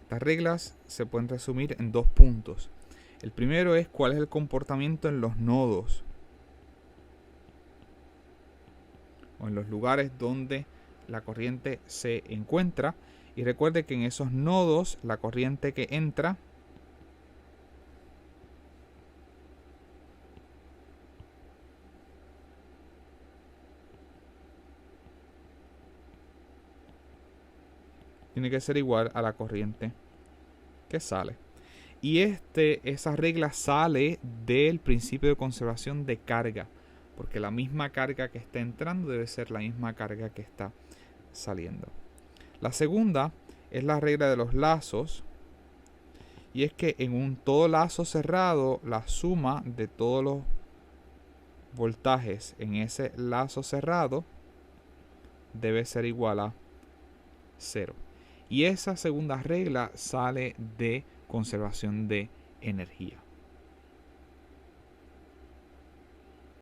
[SPEAKER 1] Estas reglas se pueden resumir en 2 puntos. El primero es cuál es el comportamiento en los nodos o en los lugares donde la corriente se encuentra. Y recuerde que en esos nodos la corriente que entra tiene que ser igual a la corriente que sale. Y esa regla sale del principio de conservación de carga, porque la misma carga que está entrando debe ser la misma carga que está saliendo. La segunda es la regla de los lazos, y es que en todo lazo cerrado, la suma de todos los voltajes en ese lazo cerrado debe ser igual a 0. Y esa segunda regla sale de conservación de energía.